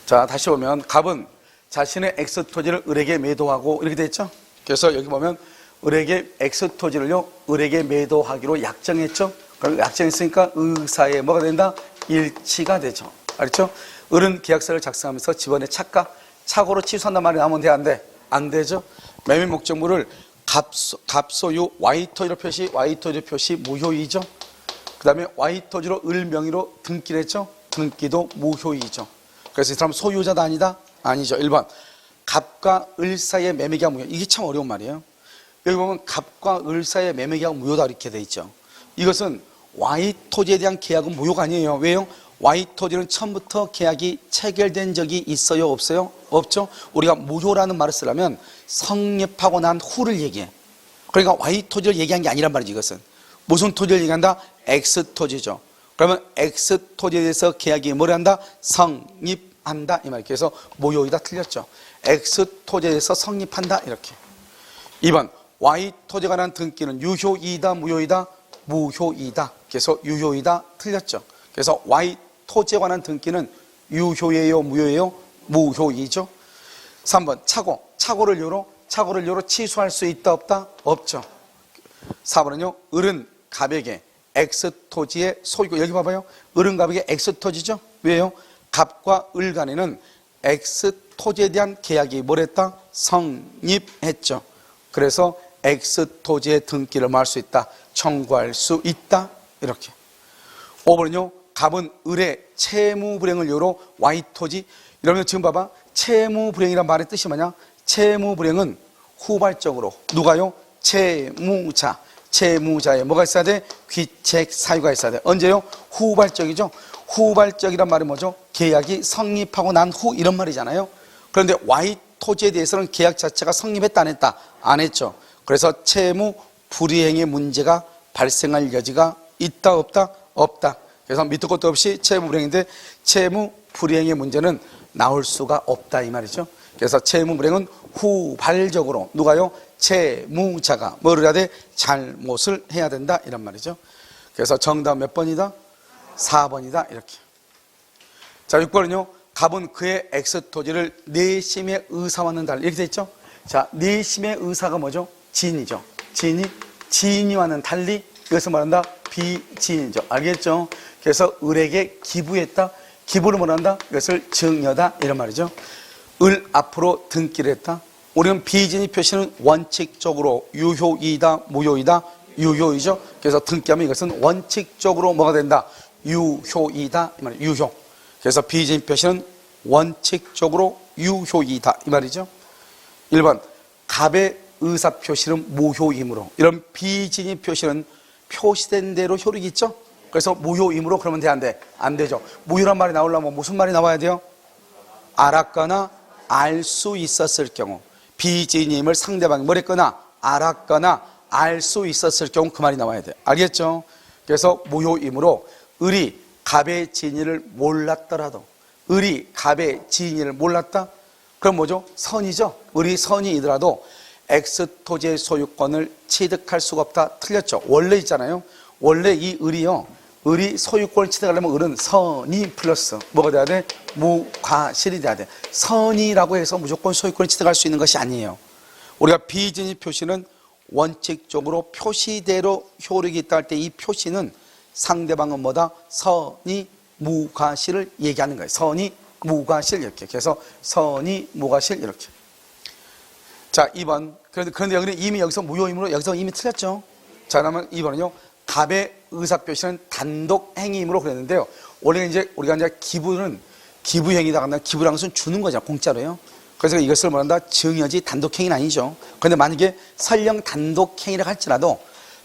자, 다시 보면 갑은 자신의 X 토지를 을에게 매도하고 이렇게 돼 있죠. 그래서 여기 보면 을에게 X 토지를요 을에게 매도하기로 약정했죠. 그럼 약정했으니까 의사에 뭐가 된다? 일치가 되죠. 알겠죠? 을은 계약서를 작성하면서 집안의 착고로 취소한단 말이 나오면 돼, 안 돼? 안 되죠. 매매 목적물을 갑소유 Y토지로 표시 무효이죠. 그 다음에 Y토지로 을 명의로 등기를 했죠. 등기도 무효이죠. 그래서 이 사람 소유자도 아니다? 아니죠. 1번 갑과 을 사이의 매매계약 무효. 이게 참 어려운 말이에요. 여기 보면 갑과 을 사이의 매매계약 무효다 이렇게 돼 있죠. 이것은 Y토지에 대한 계약은 무효가 아니에요. 왜요? Y토지는 처음부터 계약이 체결된 적이 있어요? 없어요? 없죠. 우리가 무효라는 말을 쓰려면 성립하고 난 후를 얘기해. 그러니까 Y토지를 얘기한 게 아니란 말이지. 이것은 무슨 토지를 얘기한다? X토지죠. 그러면 X토지에 대해서 계약이 뭘 한다? 성립한다 이 말이에요. 그래서 무효이다 틀렸죠. X토지에 대해서 성립한다 이렇게. 2번 Y토지에 관한 등기는 유효이다 무효이다? 무효이다. 그래서 유효이다 틀렸죠. 그래서 Y토지에 관한 등기는 유효예요 무효예요? 무효이죠. 3번 착오를 이유로 취소할 수 있다 없다? 없죠. 4번은요 을은 갑에게 X토지의 소유권. 여기 봐봐요. 을은 갑에게 X토지죠. 왜요? 갑과 을 간에는 X토지에 대한 계약이 뭘 했다? 성립했죠. 그래서 X토지의 등기를 뭐 할 수 있다? 청구할 수 있다 이렇게. 5번은요 갑은 을의 채무불행을 이유로 Y토지. 이러면 지금 봐봐. 채무불행이란 말의 뜻이 뭐냐? 채무불행은 후발적으로 누가요? 채무자에 뭐가 있어야 돼? 귀책 사유가 있어야 돼. 언제요? 후발적이죠. 후발적이란 말이 뭐죠? 계약이 성립하고 난 후 이런 말이잖아요. 그런데 Y토지에 대해서는 계약 자체가 성립했다 안 했다? 안 했죠. 그래서 채무 불이행의 문제가 발생할 여지가 있다 없다? 없다. 그래서 밑도 끝도 없이 채무 불이행인데 채무 불이행의 문제는 나올 수가 없다 이 말이죠. 그래서 채무 불이행은 후발적으로 누가요? 채무자가 뭐를 해야 돼? 잘못을 해야 된다 이런 말이죠. 그래서 정답 몇 번이다? 4번이다 이렇게. 자 6번은요 갑은 그의 X토지를 내심의 의사와는 달리 이렇게 돼 있죠. 자 내심의 의사가 뭐죠? 지인이죠. 지인이와는 달리 이것을 말한다? 비지인이죠. 알겠죠? 그래서 을에게 기부했다. 기부를 뭐한다? 이것을 증여다 이런 말이죠. 을 앞으로 등기를 했다. 우리는 비진이 표시는 원칙적으로 유효이다 무효이다? 유효이죠. 그래서 등기하면 이것은 원칙적으로 뭐가 된다? 유효이다 이 말이에요. 유효. 그래서 비진 표시는 원칙적으로 유효이다 이 말이죠. 1번 갑의 의사 표시는 무효이므로. 이런 비진이 표시는 표시된 대로 효력이 있죠. 그래서 무효이므로 그러면 돼 안 돼? 안 되죠. 무효란 말이 나오려면 무슨 말이 나와야 돼요? 알았거나 알 수 있었을 경우. 비지인임을 상대방이 뭘 했거나 알았거나 알 수 있었을 경우 그 말이 나와야 돼요. 알겠죠? 그래서 무효이므로 을이 갑의 진위를 몰랐더라도 을이 갑의 진위를 몰랐다? 그럼 뭐죠? 선이죠. 을이 선이더라도 X토지의 소유권을 취득할 수가 없다. 틀렸죠. 원래 있잖아요. 원래 이 을이 소유권을 취득하려면 을은 선이 플러스 뭐가 돼야 돼? 무과실이 돼야 돼. 선이라고 해서 무조건 소유권을 취득할 수 있는 것이 아니에요. 우리가 비진위 표시는 원칙적으로 표시대로 효력이 있다 할 때 이 표시는 상대방은 뭐다? 선이 무과실을 얘기하는 거예요. 선이 무과실 이렇게. 그래서 선이 무과실 이렇게. 자 2번. 그런데 여기는 이미 여기서 무효이므로 여기서 이미 틀렸죠. 자 그러면 2번은요. 갑의 의사표시는 단독 행위이므로 그랬는데요. 원래 이제 우리가 이제 기부행위다 한다. 기부라는 것은 주는 거죠. 공짜로요. 그래서 이것을 뭐란다? 증여지 단독행위는 아니죠. 그런데 만약에 설령 단독행위를 할지라도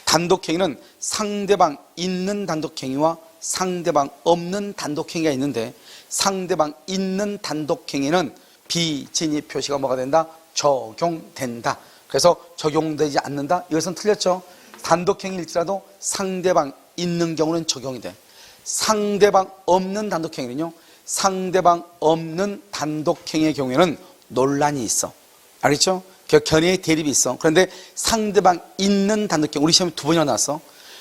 단독행위는 상대방 있는 단독행위와 상대방 없는 단독행위가 있는데 상대방 있는 단독행위는 비진위 표시가 뭐가 된다? 적용된다. 그래서 적용되지 않는다. 이것은 틀렸죠. 단독행위일지라도 상대방 있는 경우는 적용이 돼. 상대방 없는 단독행위는요. 상대방 없는 단독행위의 경우에는 논란이 있어. 알겠죠? 견해의 대립이 있어. 그런데 상대방 있는 단독행위, 우리 시험에 2번이나 나왔어.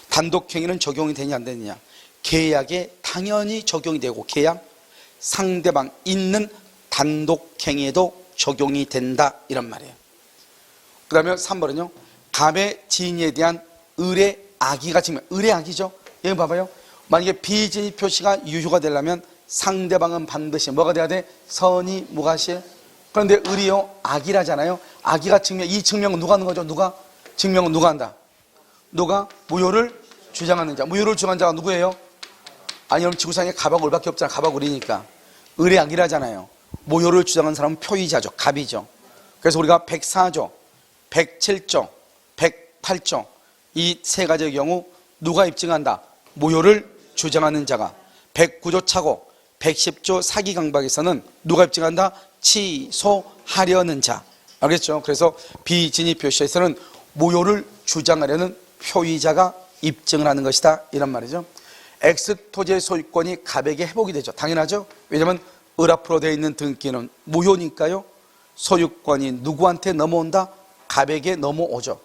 단독행위는 적용이 되냐 안 되느냐. 계약에 당연히 적용이 되고 계약 상대방 있는 단독행위에도 적용이 된다 이런 말이에요. 그 다음에 3번은요. 갑의 진위에 대한 을의 악의가 증명. 을의 악의죠. 여기 봐봐요. 만약에 비진위 표시가 유효가 되려면 상대방은 반드시 뭐가 돼야 돼? 선의 무과실. 그런데 을이요 악의라잖아요. 악의가 증명. 이 증명은 누가 하는 거죠? 누가? 증명은 누가 한다? 누가? 무효를 주장하는 자. 무효를 주장하는 자가 누구예요? 아니 그럼 지구상에 갑하고 을밖에 없잖아. 갑하고 을이니까. 을의 악의라잖아요. 무효를 주장하는 사람은 표의자죠. 갑이죠. 그래서 우리가 104조, 107조, 108조 이 세 가지의 경우 누가 입증한다? 무효를 주장하는 자가. 109조 차고 110조 사기 강박에서는 누가 입증한다? 취소하려는 자. 알겠죠? 그래서 비진위 표시에서는 무효를 주장하려는 표의자가 입증을 하는 것이다 이런 말이죠. X 토지의 소유권이 갑에게 회복이 되죠. 당연하죠. 왜냐하면 을 앞으로 되어 있는 등기는 무효니까요. 소유권이 누구한테 넘어온다? 갑에게 넘어오죠.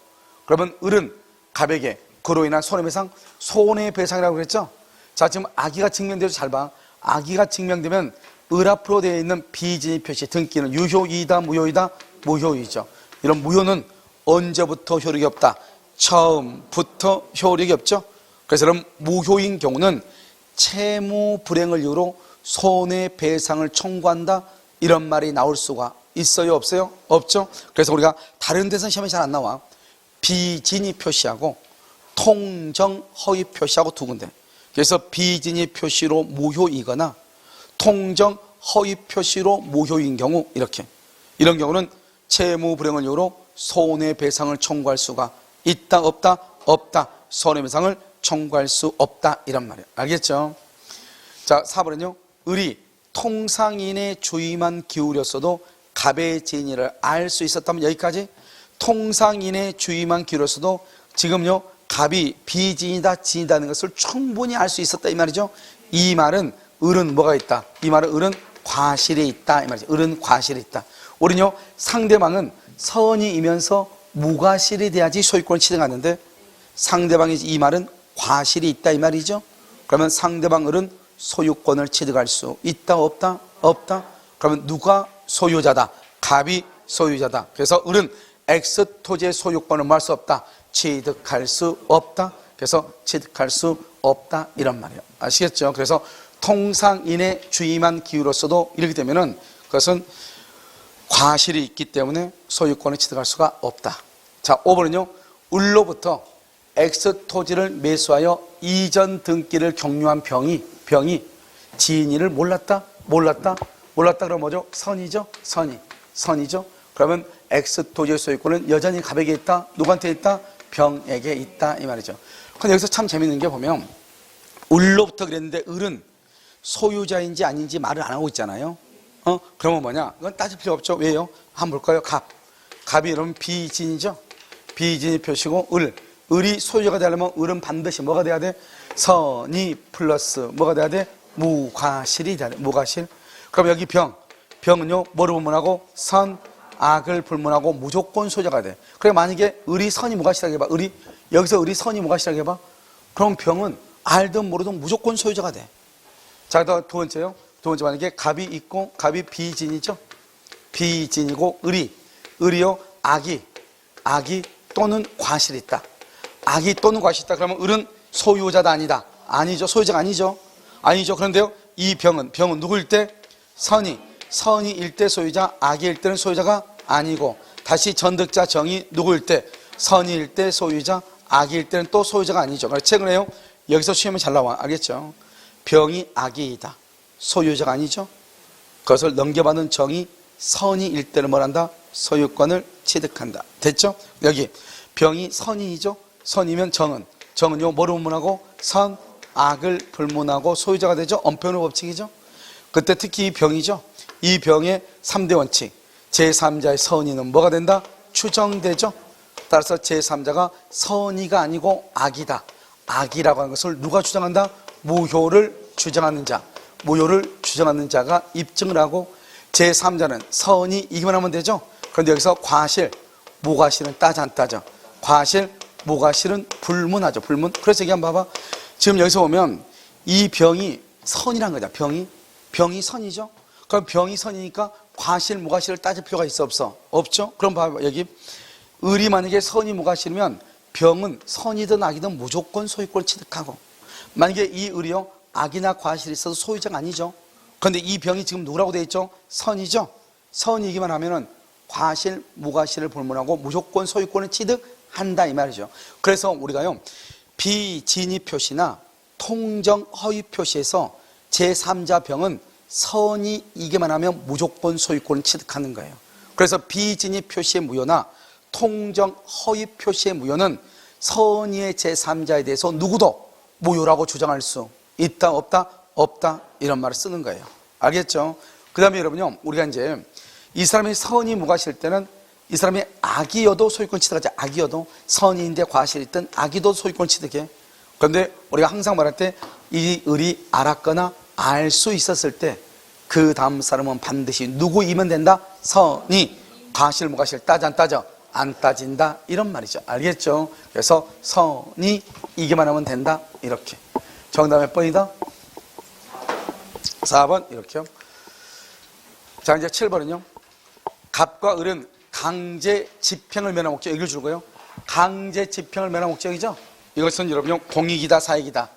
그러면 을은 갑에게 그로 인한 손해배상, 손해배상이라고 그랬죠. 자, 지금 악의가 증명되죠. 잘 봐. 악의가 증명되면 을 앞으로 되어 있는 비진위 표시 등기는 유효이다 무효이다? 무효이죠. 이런 무효는 언제부터 효력이 없다? 처음부터 효력이 없죠. 그래서 그럼 무효인 경우는 채무 불행을 이유로 손해배상을 청구한다 이런 말이 나올 수가 있어요 없어요? 없죠. 그래서 우리가 다른 데서는 시험에 잘 안 나와. 비진위 표시하고 통정 허위 표시하고 두 군데. 그래서 비진위 표시로 무효이거나 통정 허위 표시로 무효인 경우 이렇게. 이런 경우는 채무 불행을 이유로 손해배상을 청구할 수가 있다 없다? 없다. 손해배상을 청구할 수 없다 이란 말이에요. 알겠죠? 자, 4번은요. 을이 통상인의 주의만 기울였어도 갑의 진위를 알 수 있었다면 여기까지. 통상인의 주의만 기울였어도 지금요 갑이 비진이다 진이다는 것을 충분히 알 수 있었다 이 말이죠. 이 말은 을은 뭐가 있다? 이 말은 을은 과실이 있다 이 말이죠. 을은 과실이 있다. 우리는요 상대방은 선이이면서 무과실이 돼야지 소유권을 취득하는데 상대방이 이 말은 과실이 있다 이 말이죠. 그러면 상대방 을은 소유권을 취득할 수 있다 없다? 없다. 그러면 누가 소유자다? 갑이 소유자다. 그래서 을은 X 토지의 소유권을 뭐 할 수 없다? 취득할 수 없다. 그래서 취득할 수 없다 이런 말이에요. 아시겠죠? 그래서 통상인의 주의만 기울었어도 이렇게 되면은 그것은 과실이 있기 때문에 소유권을 취득할 수가 없다. 자, 5번은요. 을로부터 X 토지를 매수하여 이전 등기를 경유한 병이 지인이를 몰랐다? 그러면 뭐죠? 선이죠? 선이죠? 그러면 X 토지의 소유권은 여전히 갑에게 있다? 누구한테 있다? 병에게 있다 이 말이죠. 근데 여기서 참 재밌는 게 보면 을로부터 그랬는데 을은 소유자인지 아닌지 말을 안 하고 있잖아요. 그러면 뭐냐? 이건 따질 필요 없죠. 왜요? 한번 볼까요? 갑이 그러면 비진이죠. 비진이 표시고 을이 소유자가 되려면 을은 반드시 뭐가 돼야 돼? 선이 플러스 뭐가 돼야 돼? 무과실이 돼야 돼. 무과실. 그럼 여기 병은요 뭐를 불문하고? 선, 악을 불문하고 무조건 소유자가 돼. 그래 만약에 을이 선이 무과실하게 해봐. 여기서 을이 선이 무과실하게 해봐. 그럼 병은 알든 모르든 무조건 소유자가 돼. 자, 두 번째요. 두 번째 만약에 갑이 있고 갑이 비진이죠. 비진이고 을이요 악이 또는 과실이 있다. 악이 또는 과실이 있다. 그러면 을은 소유자다 아니다? 아니죠. 소유자가 아니죠. 그런데요 이 병은 누구일 때? 선이일 때 소유자, 악일 때는 소유자가 아니고 다시 전득자 정이 누구일 때? 선이일 때 소유자, 악일 때는 또 소유자가 아니죠. 그래서 최근에요 여기서 시험에 잘 나와. 알겠죠? 병이 악이이다. 소유자가 아니죠. 그것을 넘겨받은 정이 선이일 때는 뭘 한다? 소유권을 취득한다. 됐죠? 여기 병이 선이죠. 선이면 정은요 뭐를 불문하고? 선, 악을 불문하고 소유자가 되죠. 엄표현의 법칙이죠. 그때 특히 이 병이죠. 이 병의 3대 원칙 제3자의 선의는 뭐가 된다? 추정되죠. 따라서 제3자가 선의가 아니고 악이다. 악이라고 하는 것을 누가 주장한다? 무효를 주장하는 자가 입증을 하고 제3자는 선이 이기만 하면 되죠. 그런데 여기서 과실, 무과실은 따져 안 따져? 과실, 무과실은 불문하죠. 불문. 그래서 여기 한번 봐봐. 지금 여기서 보면 이 병이 선이란 거죠. 병이 선이죠. 그럼 병이 선이니까 과실, 무과실을 따질 필요가 있어 없어? 없죠? 그럼 봐봐 여기 을이 만약에 선이 무과실이면 병은 선이든 악이든 무조건 소유권을 취득하고, 만약에 이 을이요 악이나 과실이 있어도 소유자가 아니죠. 그런데 이 병이 지금 누구라고 되어 있죠? 선이죠. 선이기만 하면은 과실, 무과실을 불문하고 무조건 소유권을 취득한다 이 말이죠. 그래서 우리가요 비진입 표시나 통정 허위 표시에서 제3자 병은 선이 이기만 하면 무조건 소유권을 취득하는 거예요. 그래서 비진입 표시의 무효나 통정 허위 표시의 무효는 선의의 제3자에 대해서 누구도 무효라고 주장할 수 있다 없다? 없다 이런 말을 쓰는 거예요. 알겠죠? 그 다음에 여러분요 우리가 이제 이 사람이 선이 무과실 때는 이 사람이 악이어도 소유권 취득하지, 악이어도 선의인데 과실이 있든 악이도 소유권 취득해. 그런데 우리가 항상 말할 때 이 을이 알았거나 알 수 있었을 때 그 다음 사람은 반드시 누구이면 된다? 선의. 과실 무과실 따져 안 따져? 안 따진다 이런 말이죠. 알겠죠? 그래서 선의 이기만 하면 된다 이렇게. 정답 몇 번이다? 4번 이렇게요. 자 이제 7번은요 갑과 을은 강제 집행을 면한 목적, 여기를 주고요 강제 집행을 면한 목적이죠. 이것은 여러분요 공익이다 사익이다?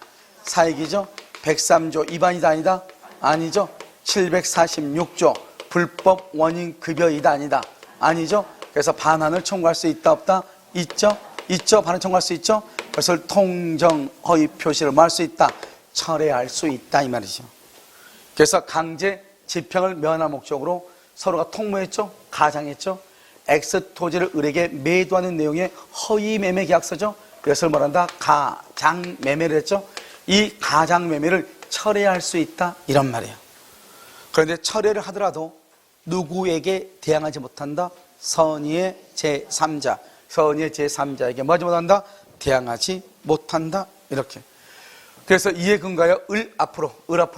사익이죠. 103조 위반이다 아니다? 아니죠. 746조 불법 원인 급여이다 아니다? 아니죠. 그래서 반환을 청구할 수 있다 없다? 있죠. 있죠. 반환 청구할 수 있죠. 그것을 통정 허위 표시를 뭐 할 수 있다? 철회할 수 있다 이 말이죠. 그래서 강제 집행을 면한 목적으로 서로가 통모했죠. 가장했죠. X 토지를 을에게 매도하는 내용의 허위 매매 계약서죠. 그것을 말한다? 가장 매매를 했죠. 이 가장 매매를 철회할 수 있다 이런 말이에요. 그런데 철회를 하더라도 누구에게 대항하지 못한다? 선의의 제3자, 선의의 제3자에게 뭐 하지 못한다? 대항하지 못한다 이렇게. 그래서 이에 근거하여 을 앞으로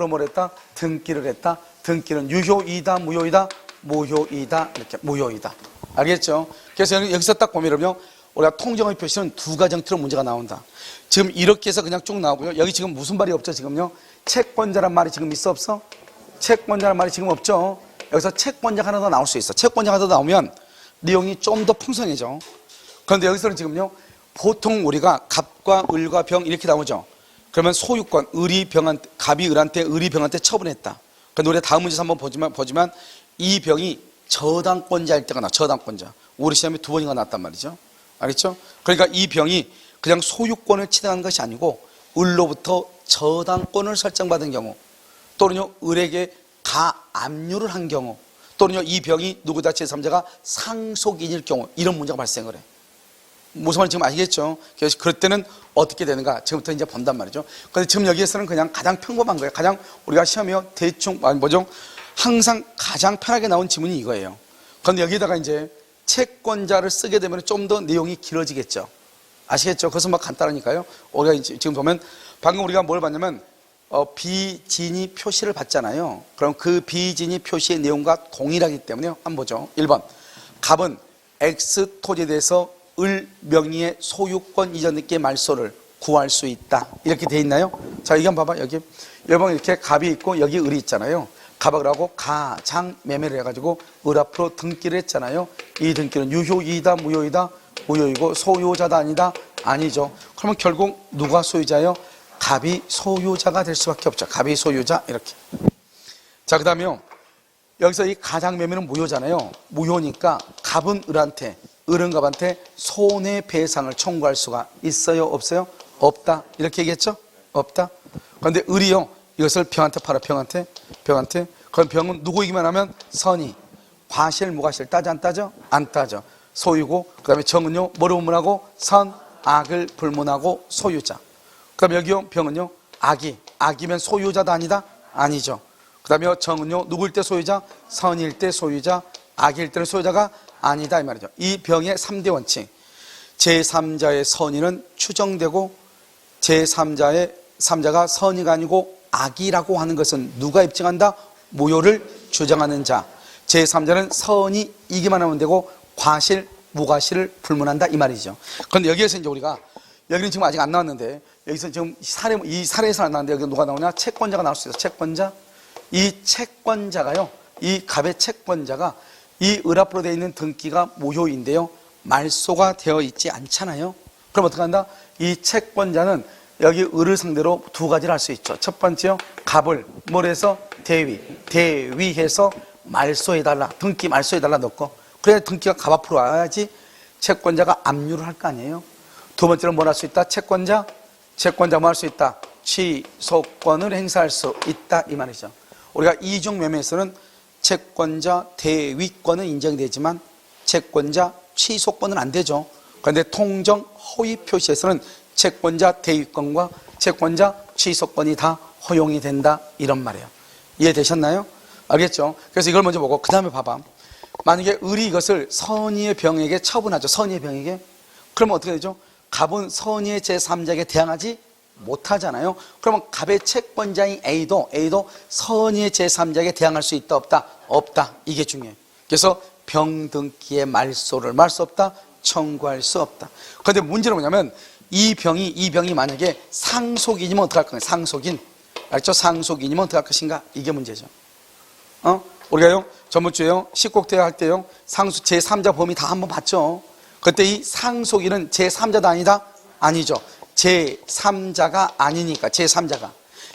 뭘 했다? 등기를 했다. 등기는 유효이다 무효이다? 무효이다 이렇게. 무효이다. 알겠죠? 그래서 여기서 딱 보면 여러분요 우리가 통정의 표시는 두 가지 형태로 문제가 나온다. 지금 이렇게 해서 그냥 쭉 나오고요. 여기 지금 무슨 말이 없죠 지금요? 채권자란 말이 지금 있어 없어? 채권자란 말이 지금 없죠. 여기서 채권자가 하나 더 나올 수 있어. 채권자가 더 나오면 내용이 좀 더 풍성해져. 그런데 여기서는 지금요 보통 우리가 갑과 을과 병 이렇게 나오죠. 그러면 소유권, 을이 병한테, 갑이 을한테, 을이 병한테 처분했다. 그런데 우리가 다음 문제에서 한번 보지만 이 병이 저당권자일 때가 나. 저당권자. 우리 시험에 두 번인가 났단 말이죠. 알겠죠? 그러니까 이 병이 그냥 소유권을 취득한 것이 아니고 을로부터 저당권을 설정받은 경우, 또는요 을에게 가압류를 한 경우, 또는요 이 병이 누구다 제3자가 상속인일 경우, 이런 문제가 발생을 해. 무슨 말인지 지금 아시겠죠? 그래서 그럴 때는 어떻게 되는가 지금부터 이제 본단 말이죠. 그런데 지금 여기에서는 그냥 가장 평범한 거예요. 가장 우리가 시험이요 대충 뭐죠? 항상 가장 편하게 나온 지문이 이거예요. 그런데 여기다가 이제 채권자를 쓰게 되면 좀 더 내용이 길어지겠죠. 아시겠죠? 그것은 막 간단하니까요. 우리가 지금 보면 방금 우리가 뭘 봤냐면 비진입 표시를 봤잖아요. 그럼 그 비진입 표시의 내용과 동일하기 때문에요. 한번 보죠. 1번 갑은 X 토지에 대해서 을 명의의 소유권 이전등기의 말소를 구할 수 있다. 이렇게 돼 있나요? 자, 이거 한번 봐봐. 여기 1번 이렇게 갑이 있고 여기 을이 있잖아요. 갑을 하고 가장 매매를 해가지고 을 앞으로 등기를 했잖아요. 이 등기는 유효이다 무효이다? 무효이고 소유자다 아니다? 아니죠. 그러면 결국 누가 소유자예요? 갑이 소유자가 될 수밖에 없죠. 갑이 소유자 이렇게. 자, 그 다음에요. 여기서 이 가장 매매는 무효잖아요. 무효니까 갑은 을한테, 을은 갑한테 손해배상을 청구할 수가 있어요? 없어요? 없다. 이렇게 얘기했죠? 없다. 그런데 을이요 이것을 병한테 팔아. 병한테. 그럼 병은 누구이기만 하면 선의. 과실 무과실 따져 안 따져? 안 따져. 소유고, 그 다음에 정은요 뭐를 불문하고? 선, 악을 불문하고 소유자. 그 다음에 여기요 병은요 악이면 소유자다 아니다? 아니죠. 그 다음에 정은요 누구일 때 소유자? 선일 때 소유자, 악일 때는 소유자가 아니다 이 말이죠. 이 병의 3대 원칙. 제3자의 선의는 추정되고 제3자가 선의가 아니고 악이라고 하는 것은 누가 입증한다? 무효를 주장하는 자. 제3자는 선의이기만 하면 되고 과실, 무과실을 불문한다 이 말이죠. 그런데 여기에서 이제 우리가 여기는 지금 아직 안 나왔는데 여기서 지금 이 사례에서 안 나왔는데 여기 누가 나오냐? 채권자가 나올 수 있어. 채권자. 이 채권자가요 이 갑의 채권자가 이 을 앞으로 되어 있는 등기가 무효인데요, 말소가 되어 있지 않잖아요. 그럼 어떻게 한다? 이 채권자는 여기 을을 상대로 두 가지를 할 수 있죠. 첫 번째요, 갑을 뭘 해서 대위해서 말소해달라, 등기 말소해달라 넣고, 그래야 등기가 갑 앞으로 와야지 채권자가 압류를 할 거 아니에요. 두 번째는 뭘 할 수 있다? 채권자 뭐 할 수 있다? 취소권을 행사할 수 있다, 이 말이죠. 우리가 이중 매매에서는 채권자 대위권은 인정되지만 채권자 취소권은 안 되죠. 그런데 통정 허위 표시에서는 채권자 대위권과 채권자 취소권이 다 허용이 된다, 이런 말이에요. 이해되셨나요? 알겠죠? 그래서 이걸 먼저 보고 그 다음에 봐봐. 만약에 을이 이것을 선의의 병에게 처분하죠. 선의의 병에게. 그러면 어떻게 되죠? 갑은 선의의 제3자에게 대항하지 못하잖아요. 그러면 갑의 채권자인 A도 선의의 제3자에게 대항할 수 있다, 없다? 없다. 이게 중요해요. 그래서 병등기의 말소를 말 수 없다, 청구할 수 없다. 그런데 문제는 뭐냐면 이 병이 만약에 상속인이면 어떡할 건가? 상속인. 알죠? 상속인이면 어떡할 것인가? 이게 문제죠. 우리가요, 전번주에요, 식국대회 할 때요, 상속 제3자 범위 다 한번 봤죠. 그때 이 상속인은 제3자도 아니다? 아니죠. 제3자가 아니니까, 제3자가.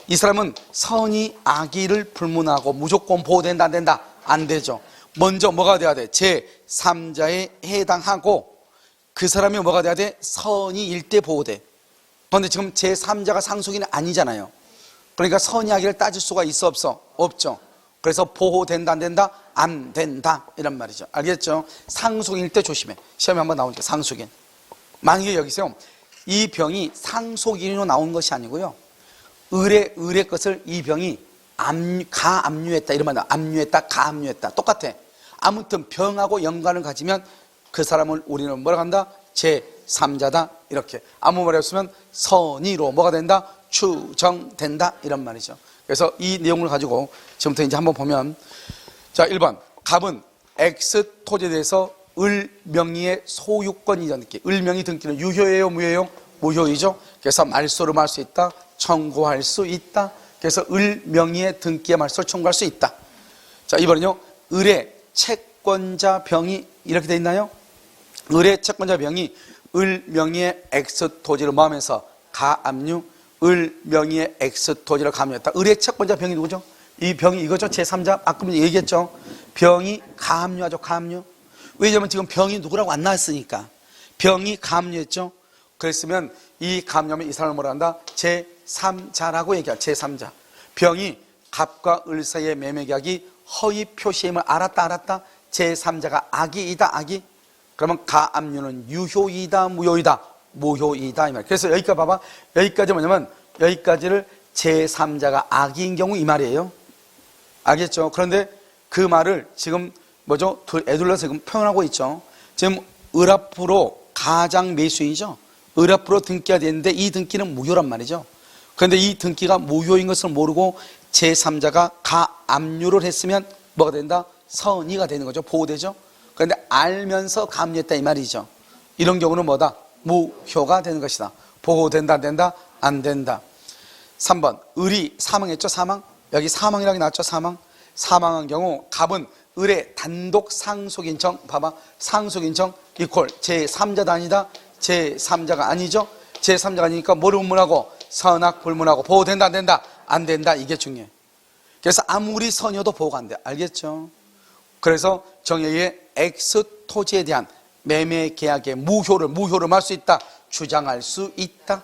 이 사람은 선의 악의를 불문하고 무조건 보호된다, 안 된다? 안 되죠. 먼저 뭐가 돼야 돼? 제3자에 해당하고 그 사람이 뭐가 돼야 돼? 선의일 때 보호돼. 그런데 지금 제3자가 상속인은 아니잖아요. 그러니까 선의 악의를 따질 수가 있어, 없어? 없죠. 그래서 보호된다, 안 된다? 안 된다, 이런 말이죠. 알겠죠? 상속인일 때 조심해. 시험에 한번 나오니까 상속인. 만약에 여기서 이 병이 상속인으로 나온 것이 아니고요, 을의 것을 이 병이 가압류했다, 이런 말이야. 압류했다, 가압류했다, 똑같아. 아무튼 병하고 연관을 가지면 그 사람을 우리는 뭐라고 한다? 제3자다, 이렇게. 아무 말이 없으면 선의로 뭐가 된다? 추정된다, 이런 말이죠. 그래서 이 내용을 가지고 지금부터 이제 한번 보면, 자, 1번. 갑은 X 토지에 대해서 을 명의의 소유권 이전 등기. 을 명의 등기는 유효예요, 무효예요? 무효이죠. 그래서 말소를 할 수 있다, 청구할 수 있다. 그래서 을 명의의 등기의 말소를 청구할 수 있다. 자, 2번은요, 을의 채권자 병이 이렇게 돼 있나요? 을의 채권자 병이 을 명의의 X 토지를 뭐하면서 가압류, 을 명의의 X 토지를 가압류했다. 을의 채권자 병이 누구죠? 이 병이 이거죠. 제3자. 아까 얘기했죠. 병이 가압류하죠. 가압류. 왜냐하면 지금 병이 누구라고 안 나왔으니까. 병이 가압류했죠. 그랬으면 이 가압류하면 이 사람을 뭐라 한다? 제3자라고 얘기하죠. 제3자. 병이 갑과 을 사이의 매매계약이 허위 표시임을 알았다? 제3자가 악이이다, 악이. 그러면 가압류는 유효이다, 무효이다? 무효이다, 이 말. 그래서 여기까지 봐봐. 여기까지 뭐냐면 여기까지를 제3자가 악인 경우 이 말이에요. 알겠죠? 그런데 그 말을 지금 뭐죠? 애둘러서 지금 표현하고 있죠. 지금 을 앞으로 가장 매수인이죠. 을 앞으로 등기가 됐는데 이 등기는 무효란 말이죠. 그런데 이 등기가 무효인 것을 모르고 제3자가 가압류를 했으면 뭐가 된다? 선의가 되는 거죠. 보호되죠. 그런데 알면서 가압류했다, 이 말이죠. 이런 경우는 뭐다? 무효가 되는 것이다. 보호된다, 안 된다? 안 된다. 3번. 을이 사망했죠. 사망. 여기 사망이라고 나왔죠. 사망한 경우 갑은 을의 단독 상속인청. 봐봐. 상속인청 이퀄 제3자도 아니다, 제3자가 아니죠. 제3자가 아니니까 뭐를 불문하고? 선악 불문하고. 보호된다, 안 된다? 안 된다. 이게 중요해. 그래서 아무리 선여도 보호가 안 돼. 알겠죠? 그래서 정의의 X 토지에 대한 매매 계약의 무효를 할 수 있다, 주장할 수 있다.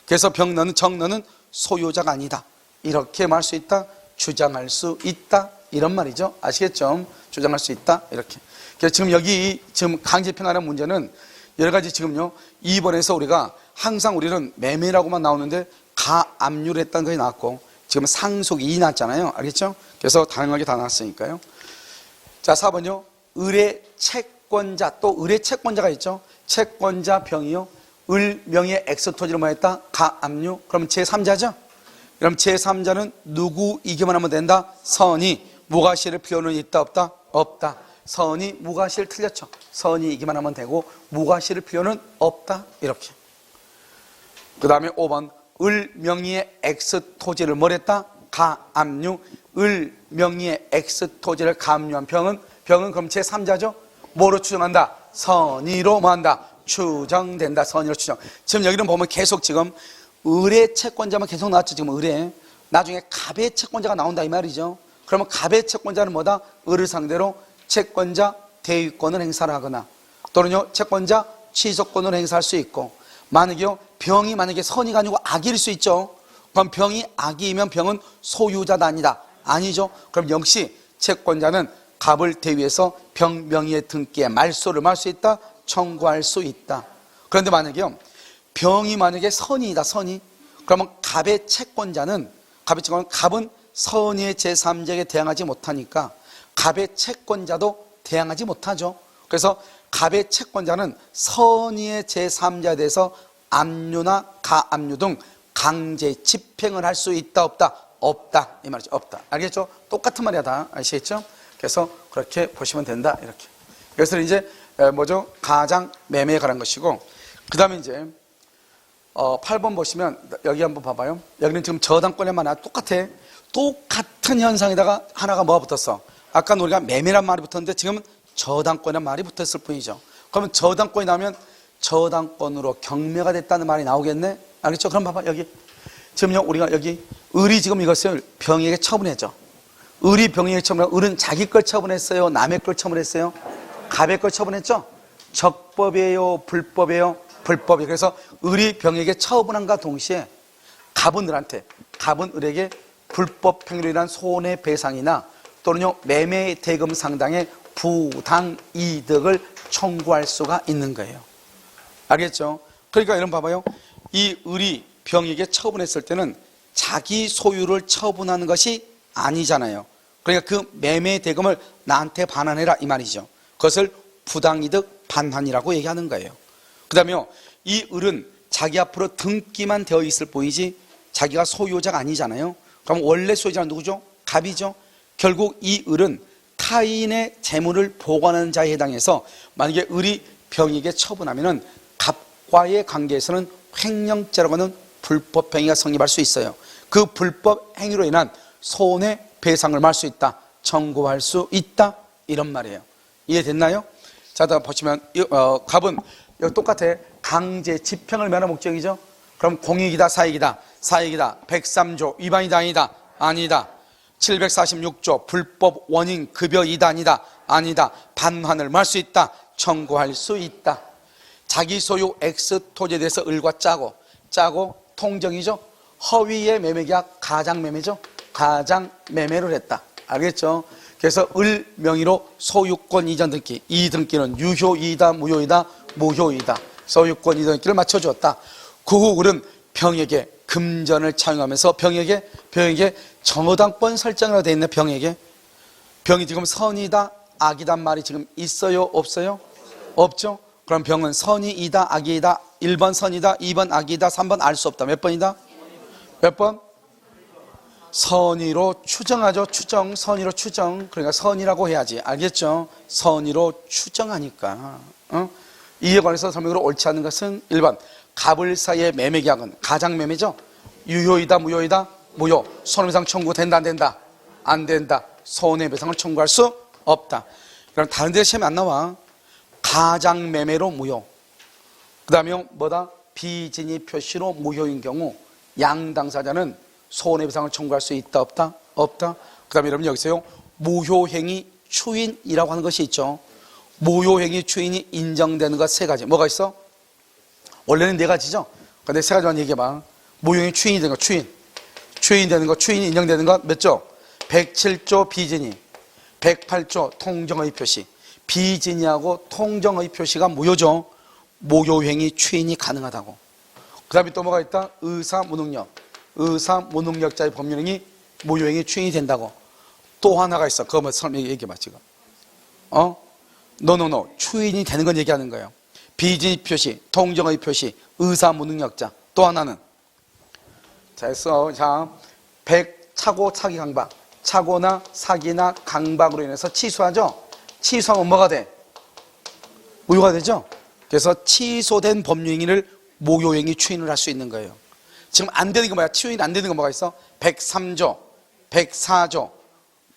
그래서 정너는 소유자가 아니다, 이렇게 말할 수 있다, 주장할 수 있다, 이런 말이죠. 아시겠죠? 주장할 수 있다, 이렇게. 그래서 지금 여기 지금 강제평가라는 문제는 여러 가지 지금요, 2번에서 우리가 항상 우리는 매매라고만 나오는데 가압류를 했다는 것이 나왔고, 지금 상속이 나왔잖아요. 알겠죠? 그래서 다양하게 다 나왔으니까요. 자, 4번요. 을의 채권자, 또 을의 채권자가 있죠. 채권자 병이요. 을 명의 X 토지를 뭐 했다? 가압류. 그럼 제3자죠? 그럼 제3자는 누구이기만 하면 된다? 선의. 무과실을 필요는 있다, 없다? 없다. 선의, 무과실 틀렸죠. 선의이기만 하면 되고 무과실을 필요는 없다. 이렇게. 그 다음에 5번. 을 명의의 X 토지를 뭘 했다? 가압류, 을, 명의의 X 토지를 가압류한 병은 그럼 제3자죠? 뭐로 추정한다? 선의로 뭐한다? 추정된다. 선의로 추정. 지금 여기는 보면 계속 지금 을의 채권자만 계속 나왔죠. 지금 을의. 나중에 갑의 채권자가 나온다 이 말이죠. 그러면 갑의 채권자는 뭐다? 을을 상대로 채권자 대위권을 행사를 하거나 또는요 채권자 취소권을 행사할 수 있고, 만약에요 병이 만약에 선의가 아니고 악일 수 있죠. 그럼 병이 악이면 병은 소유자다 아니다? 아니죠. 그럼 역시 채권자는 갑을 대위해서 병 명의의 등기에 말소를 할 수 있다, 청구할 수 있다. 그런데 만약에요 병이 만약에 선의이다, 선의. 그러면 갑의 채권자는 갑은 선의의 제3자에게 대항하지 못하니까 갑의 채권자도 대항하지 못하죠. 그래서 갑의 채권자는 선의의 제3자에 대해서 압류나 가압류 등 강제 집행을 할 수 있다, 없다? 없다 이 말이죠. 없다. 알겠죠? 똑같은 말이야 다. 아시겠죠? 그래서 그렇게 보시면 된다 이렇게. 그래서 이제 뭐죠? 가장 매매에 관한 것이고, 그 다음에 이제 8번 보시면 여기 한번 봐봐요. 여기는 지금 저당권에만 똑같은 현상에다가 하나가 뭐가 붙었어? 아까 우리가 매매란 말이 붙었는데 지금은 저당권이란 말이 붙었을 뿐이죠. 그러면 저당권이 나오면 저당권으로 경매가 됐다는 말이 나오겠네? 알겠죠? 그럼 봐봐 여기 지금요 우리가 여기 을이 지금 이것을 병에게 처분했죠. 을이 병에게 처분하고, 을은 자기 걸 처분했어요? 남의 걸 처분했어요? 갑의 걸 처분했죠? 적법이에요? 불법이에요? 불법이. 그래서 을이 병에게 처분함과 동시에 갑은 을에게 불법 행위로 인한 손해배상이나 또는요 매매 대금 상당의 부당 이득을 청구할 수가 있는 거예요. 알겠죠? 그러니까 여러분 봐봐요. 이 을이 병에게 처분했을 때는 자기 소유를 처분하는 것이 아니잖아요. 그러니까 그 매매 대금을 나한테 반환해라 이 말이죠. 그것을 부당이득 반환이라고 얘기하는 거예요. 그 다음에 이 을은 자기 앞으로 등기만 되어 있을 뿐이지 자기가 소유자가 아니잖아요. 그럼 원래 소유자는 누구죠? 갑이죠. 결국 이 을은 타인의 재물을 보관하는 자에 해당해서 만약에 을이 병에게 처분하면은 갑과의 관계에서는 횡령죄라고 하는 불법 행위가 성립할 수 있어요. 그 불법 행위로 인한 손해배상을 할 수 있다, 청구할 수 있다 이런 말이에요. 이해됐나요? 자, 다음 보시면 갑은 여기 똑같아. 강제 집행을 면한 목적이죠. 그럼 공익이다, 사익이다? 사익이다. 103조 위반이다, 아니다? 아니다. 746조 불법 원인 급여이다, 아니다? 아니다. 반환을 할 수 있다, 청구할 수 있다. 자기 소유 X 토지에 대해서 을과 짜고 통정이죠. 허위의 매매계약 가장매매죠. 가장매매를 했다. 알겠죠? 그래서 을 명의로 소유권 이전 등기, 이 등기는 유효이다, 무효이다? 무효이다. 소유권 이전 등기를 맞춰주었다. 그 후 을은 병에게 금전을 차용하면서 병에게 정어당권 설정이라고 되어 있네. 병이 지금 선이다 악이다 말이 지금 있어요, 없어요? 없죠. 그럼 병은 선이이다 악이다? 1번 선이다, 2번 악이다, 3번 알 수 없다. 몇 번이다? 몇 번? 선의로 추정하죠. 선의로 추정. 그러니까 선이라고 해야지. 알겠죠? 선의로 추정하니까. 이에 관해서 설명으로 옳지 않은 것은 1번 갑을 사이의 매매계약은 가장매매죠. 유효이다, 무효이다? 무효. 손해배상 청구 된다, 안 된다? 안 된다. 손해배상을 청구할 수 없다. 그럼 다른 데 시험에 안 나와. 가장매매로 무효. 그 다음에 뭐다? 비진입 표시로 무효인 경우 양당사자는 손해배상을 청구할 수 있다, 없다? 없다. 그 다음에 여러분 여기서요 무효행위 추인이라고 하는 것이 있죠. 무효행위 추인이 인정되는 것 세 가지. 뭐가 있어? 원래는 네 가지죠. 근데 세 가지만 얘기해봐. 무효행위 추인이 되는 거, 추인되는 거, 추인이 인정되는 것 몇 조? 107조 비진입, 108조 통정의 표시. 비진이하고 통정의 표시가 무효죠. 무효행위 추인이 가능하다고. 그 다음에 또 뭐가 있다? 의사무능력. 의사무능력자의 법률행위 무효행위 추인이 된다고. 또 하나가 있어. 그거 설명 얘기해봐 지금. 추인이 되는 건 얘기하는 거예요. 비진입 표시, 통정의 표시, 의사무능력자. 또 하나는 자 했어. 자, 차고 차기 강박. 차고나 사기나 강박으로 인해서 취소하죠. 취소하면 뭐가 돼? 무효가 되죠. 그래서 취소된 법률행위를 무효행위 추인을 할 수 있는 거예요. 지금 안 되는 거 뭐야? 추인이 안 되는 거 뭐가 있어? 103조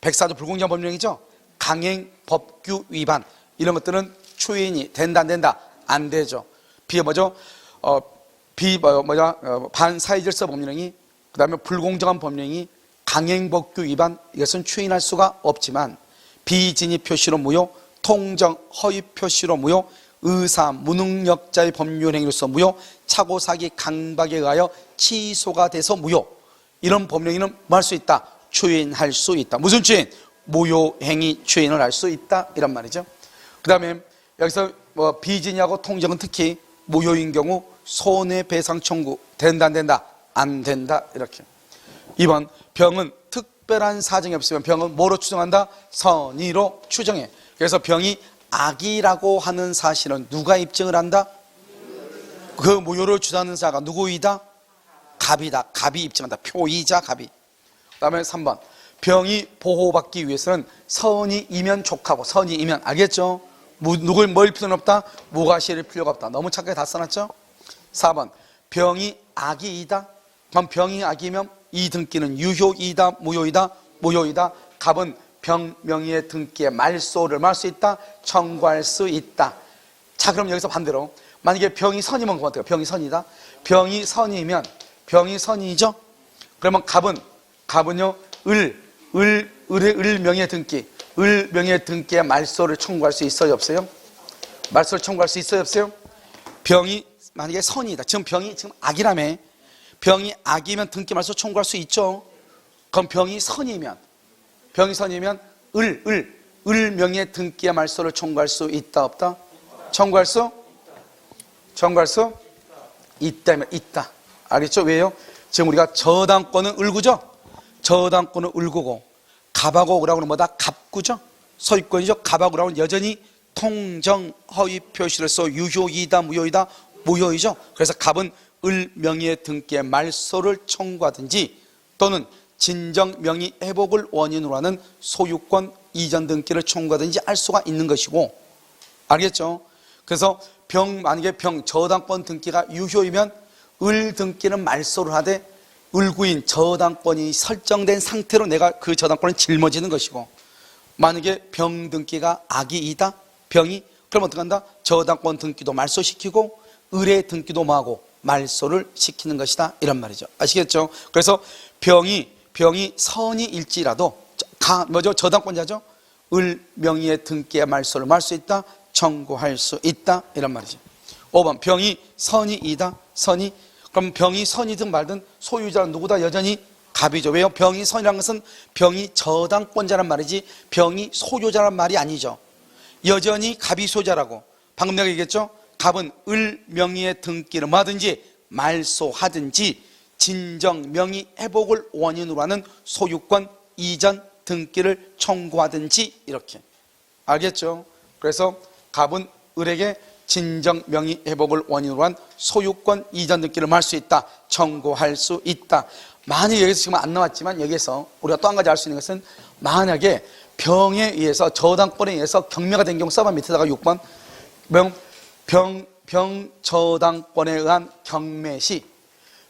백사조 불공정 법령이죠. 강행 법규 위반 이런 것들은 추인이 된다 안 된다 안 되죠. 반사회질서 법령이 그다음에 불공정한 법령이 강행 법규 위반 이것은 추인할 수가 없지만 비진위 표시로 무효, 통정 허위 표시로 무효, 의사 무능력자의 법률 행위로서 무효, 착오사기 강박에 의하여 취소가 돼서 무효. 이런 법령에는 뭐 할 수 있다? 추인할 수 있다. 무슨 추인? 무효행위 추인을 할 수 있다 이란 말이죠. 그 다음에 여기서 비진위하고 통정은 특히 무효인 경우 손해배상 청구 된다 안 된다? 안 된다 이렇게. 2번 병은 특별한 사정이 없으면 병은 뭐로 추정한다? 선의로 추정해. 그래서 병이 악이라고 하는 사실은 누가 입증을 한다? 그 무효를 주장하는 자가 누구이다? 갑이다. 갑이 입증한다. 표의자 갑이. 그 다음에 3번 병이 보호받기 위해서는 선의이면 족하고 선의이면 알겠죠? 누굴 뭘 필요는 없다? 무과실일 필요가 없다. 너무 착하게 다 써놨죠? 4번 병이 악이이다. 그럼 병이 악이면 이 등기는 유효이다 무효이다? 무효이다. 갑은 병 명의의 등기에 말소를 할 수 있다? 청구할 수 있다. 자 그럼 여기서 반대로 만약에 병이 선이면 그럼 어때요? 병이 선이다. 병이 선이면 병이 선이죠? 그러면 갑은요 을 명의의 등기 을 명의의 등기에 말소를 청구할 수 있어요 없어요? 말소를 청구할 수 있어요 없어요? 병이 만약에 선이다. 지금 병이 지금 악이라며. 병이 악이면 등기 말소 청구할 수 있죠. 그럼 병이 선이면 을 명의의 등기의 말소를 청구할 수 있다 없다? 청구할 수 있다면 있다. 알겠죠? 왜요? 지금 우리가 저당권은 을구죠? 저당권은 을구고 갑하고 을하고는 뭐다? 갑구죠? 소유권이죠? 갑하고 을하고는 여전히 통정 허위 표시로서 유효이다 무효이다? 무효이죠? 그래서 갑은 을 명의의 등기에 말소를 청구하든지 또는 진정 명의 회복을 원인으로 하는 소유권 이전 등기를 청구하든지 할 수가 있는 것이고 알겠죠? 그래서 만약에 저당권 등기가 유효이면 을 등기는 말소를 하되 을구인 저당권이 설정된 상태로 내가 그 저당권을 짊어지는 것이고 만약에 병 등기가 악이이다 병이 그럼 어떻게 한다? 저당권 등기도 말소시키고 을의 등기도 뭐하고 말소를 시키는 것이다 이런 말이죠. 아시겠죠? 그래서 병이 선이일지라도 저당권자죠? 을 명의의 등기에 말소를 할 수 있다 청구할 수 있다 이런 말이죠. 5번 병이 선이이다 선이 그럼 병이 선이든 말든 소유자는 누구다? 여전히 갑이죠. 왜요? 병이 선이라는 것은 병이 저당권자란 말이지 병이 소유자란 말이 아니죠. 여전히 갑이 소유자라고 방금 내가 얘기했죠? 갑은 을 명의의 등기를 뭐하든지 말소하든지 진정 명의 회복을 원인으로 하는 소유권 이전 등기를 청구하든지 이렇게 알겠죠? 그래서 갑은 을에게 진정 명의 회복을 원인으로 한 소유권 이전 등기를 할 수 있다 청구할 수 있다. 만약에 여기서 지금 안 나왔지만 여기서 우리가 또 한 가지 알 수 있는 것은 만약에 병에 의해서 저당권에 의해서 경매가 된 경우 써봐 밑에다가 6번 병 저당권에 의한 경매 시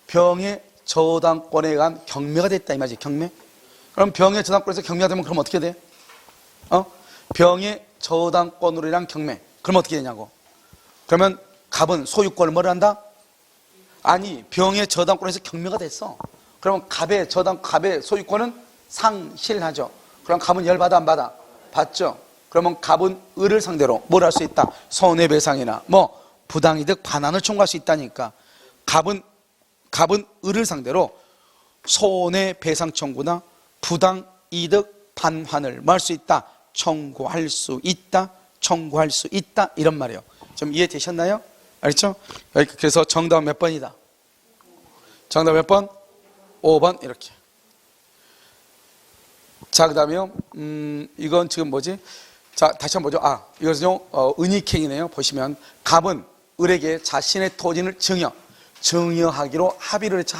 병의 저당권에 의한 경매가 됐다 이 말이지. 경매. 그럼 병의 저당권에서 경매가 되면 그럼 어떻게 돼? 병의 저당권으로 인한 경매. 그럼 어떻게 되냐고. 그러면 갑은 소유권을 뭘 한다? 아니 병의 저당권에서 경매가 됐어. 그러면 갑의 소유권은 상실하죠. 그럼 갑은 열받아 안 받아? 받죠. 그러면 갑은 을을 상대로 뭘 할 수 있다? 손해배상이나 부당이득 반환을 청구할 수 있다니까. 갑은 을을 상대로 손해배상 청구나 부당이득 반환을 할 수 있다? 청구할 수 있다? 청구할 수 있다? 이런 말이에요. 좀 이해되셨나요? 알겠죠? 그래서 정답은 몇 번이다? 정답 몇 번? 5번 이렇게. 자, 그 다음에요. 이건 지금 뭐지? 자, 다시 한번 보죠. 이것은요, 은닉행이네요. 보시면, 갑은 을에게 자신의 토지를 증여하기로 합의를 했죠.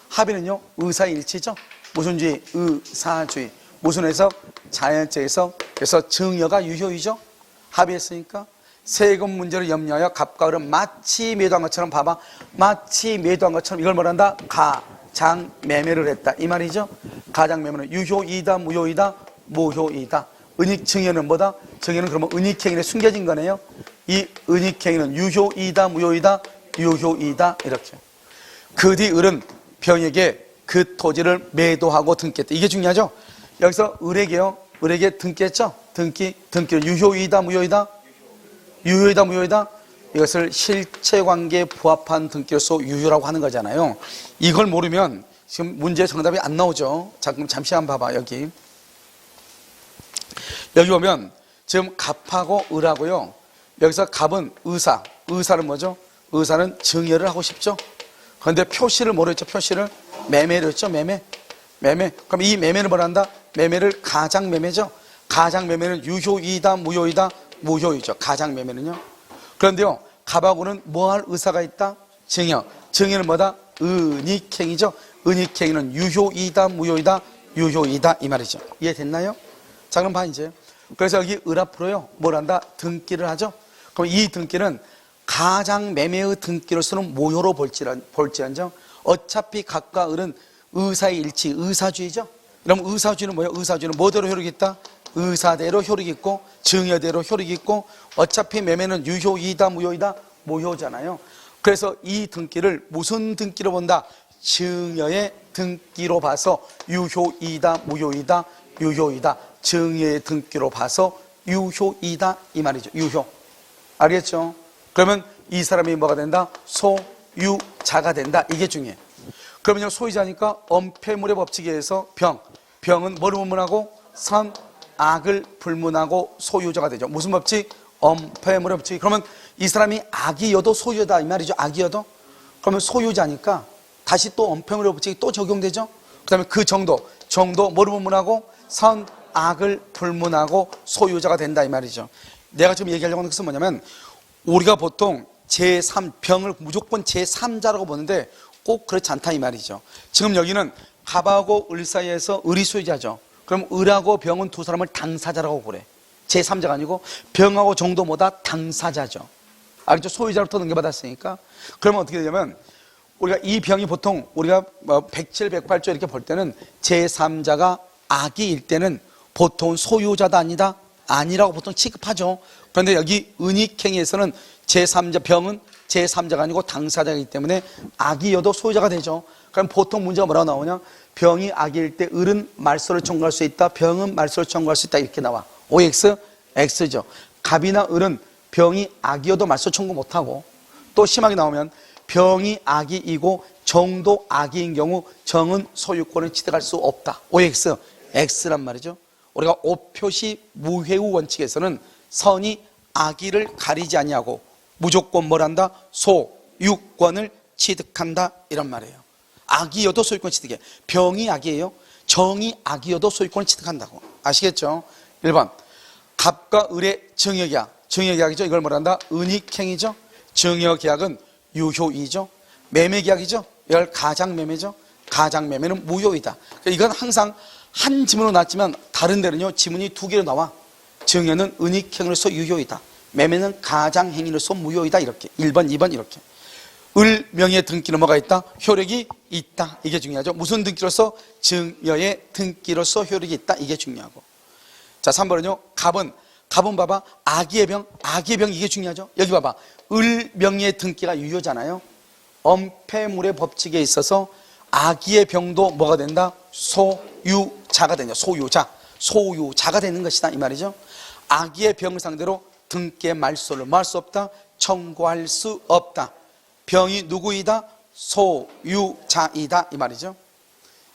합의는요, 의사일치죠. 무슨 주의? 의사주의. 무슨 해석? 자연적 해석. 그래서 증여가 유효이죠. 합의했으니까. 세금 문제를 염려하여 갑과 을은 마치 매도한 것처럼 봐봐. 마치 매도한 것처럼 이걸 뭐란다? 가장매매를 했다 이 말이죠. 가장매매는 유효이다 무효이다? 무효이다. 은닉증여는 뭐다? 증여는 그러면 은닉행위에 숨겨진 거네요. 이 은닉행위는 유효이다 무효이다? 유효이다 이렇게. 그 뒤 을은 병에게 그 토지를 매도하고 등기했다. 이게 중요하죠. 여기서 을에게요, 을에게 등기했죠. 등기를 유효이다 무효이다? 유효이다 무효이다? 이것을 실체관계에 부합한 등기로서 유효라고 하는 거잖아요. 이걸 모르면 지금 문제 정답이 안 나오죠. 자, 그럼 잠시 한번 봐봐. 여기 보면 지금 갑하고 을하고요. 여기서 갑은 의사는 뭐죠? 의사는 증여를 하고 싶죠. 그런데 표시를 뭐로 했죠? 표시를 매매로 했죠. 매매. 그럼 이 매매는 뭐라 한다? 매매를 가장매매죠. 가장매매는 유효이다 무효이다? 무효이죠. 가장매매는요. 그런데요, 갑하고는 뭐 할 의사가 있다? 증여는 뭐다? 은닉행위죠. 은닉행위는 유효이다 무효이다? 유효이다 이 말이죠. 이해됐나요? 자, 그럼 봐 이제. 그래서 여기 을 앞으로요, 뭘 한다? 등기를 하죠. 그럼 이 등기는 가장매매의 등기로서는 무효로 볼지언정 어차피 갑과 을은 의사의 일치, 의사주의죠. 그럼 의사주의는 뭐예요? 의사주의는 뭐대로 효력이 있다? 의사대로 효력이 있고 증여대로 효력이 있고 어차피 매매는 유효이다 무효이다? 무효잖아요. 그래서 이 등기를 무슨 등기로 본다? 증여의 등기로 봐서 유효이다 무효이다? 유효이다. 증여의 등기로 봐서 유효이다 이 말이죠. 유효. 알겠죠? 그러면 이 사람이 뭐가 된다? 소유자가 된다. 이게 중요해. 그러면요, 소유자니까 엄폐물의 법칙에 의해서 병은 뭐를 불문하고? 선악을 불문하고 소유자가 되죠. 무슨 법칙? 엄폐물의 법칙. 그러면 이 사람이 악이여도 소유자다 이 말이죠. 악이여도. 그러면 소유자니까 다시 또 엄폐물의 법칙이 또 적용되죠. 그 다음에 그 정도 뭐를 불문하고? 선악을 불문하고 소유자가 된다 이 말이죠. 내가 지금 얘기하려고 하는 것은 뭐냐면, 우리가 보통 병을 무조건 제3자라고 보는데 꼭 그렇지 않다 이 말이죠. 지금 여기는 갑하고 을 사이에서 을이 소유자죠. 그럼 을하고 병은 두 사람을 당사자라고 그래. 제3자가 아니고 병하고 정도 뭐다? 당사자죠. 알겠죠? 소유자로부터 넘겨받았으니까. 그러면 어떻게 되냐면, 우리가 이 병이 보통 우리가 107, 108조 이렇게 볼 때는 제3자가 악이일 때는 보통 소유자도 아니라고 보통 취급하죠. 그런데 여기 은닉행위에서는 병은 제3자가 아니고 당사자이기 때문에 악이여도 소유자가 되죠. 그럼 보통 문제가 뭐라고 나오냐? 병이 악일 때 을은 말소를 청구할 수 있다, 병은 말소를 청구할 수 있다 이렇게 나와. OX, X죠. 갑이나 을은 병이 악이어도 말소 청구 못하고, 또 심하게 나오면 병이 악이이고 정도 악이인 경우 정은 소유권을 취득할 수 없다. OX, X란 말이죠. 우리가 오표시 무회우 원칙에서는 선이 악의를 가리지 아니하고 무조건 뭘 한다? 소유권을 취득한다 이런 말이에요. 악이어도 소유권 취득해. 병이 악이에요. 정이 악이어도 소유권을 취득한다고. 아시겠죠? 1번 갑과 을의 증여계약이죠. 이걸 뭘 한다? 은닉행위죠. 증여계약은 유효이죠. 매매계약이죠. 이걸 가장매매죠. 가장매매는 무효이다. 이건 항상 한 지문으로 나왔지만 다른 데는요, 지문이 두 개로 나와. 증여는 은닉행위로서 유효이다, 매매는 가장행위로서 무효이다 이렇게. 1번, 2번 이렇게. 을 명의의 등기는 뭐가 있다? 효력이 있다. 이게 중요하죠. 무슨 등기로서? 증여의 등기로서 효력이 있다. 이게 중요하고. 자, 3번은요, 갑은 봐봐. 악의의 병 이게 중요하죠. 여기 봐봐. 을 명의의 등기가 유효잖아요. 엄폐물의 법칙에 있어서 악의의 병도 뭐가 된다? 소유자가 되냐. 소유자가 되는 것이다 이 말이죠. 악의의 병을 상대로 등기의 말소를 뭐 할 수 없다? 청구할 수 없다. 병이 누구이다? 소유자이다 이 말이죠.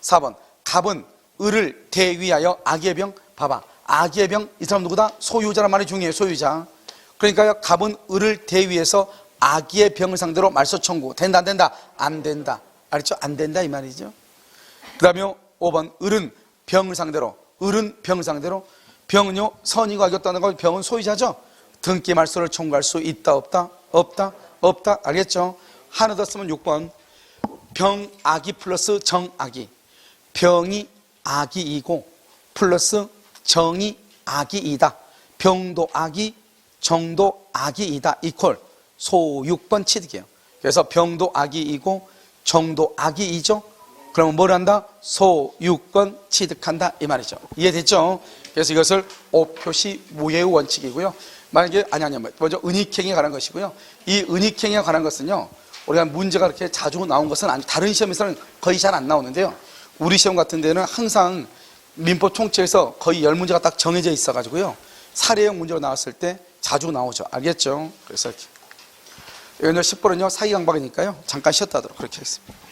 4번 갑은 을을 대위하여 악의의 병, 봐봐. 악의의 병, 이 사람 누구다? 소유자란 말이 중요해요. 소유자. 그러니까요, 갑은 을을 대위해서 악의의 병을 상대로 말소 청구. 된다 안 된다? 안 된다. 알겠죠? 안 된다 이 말이죠. 그 다음에 5번 을은 병을 상대로, 병은요 선이고 악이었다는 걸, 병은 소유자죠. 등기 말소를 청구할 수 있다 없다? 없다. 알겠죠? 하나 더 쓰면 6번 병악이 플러스 정악이. 병이 악이이고 플러스 정이 악이이다. 병도 악이, 정도 악이이다 이퀄 소 6번 취득이에요. 그래서 병도 악이이고 정도 악이이죠. 그 그러면 뭘 한다? 소유권 취득한다 이 말이죠. 이해됐죠? 그래서 이것을 오표시 무효의 원칙이고요. 만약에 아니 먼저 은닉행위에 관한 것이고요. 이 은닉행위에 관한 것은요, 우리가 문제가 그렇게 자주 나온 것은 아니, 다른 시험에서는 거의 잘 안 나오는데요. 우리 시험 같은 데는 항상 민법 총칙에서 거의 10문제가 딱 정해져 있어 가지고요, 사례형 문제로 나왔을 때 자주 나오죠. 알겠죠? 그래서 이렇게. 이건 10번은요 사기강박이니까요 잠깐 쉬었다 하도록 그렇게 하겠습니다.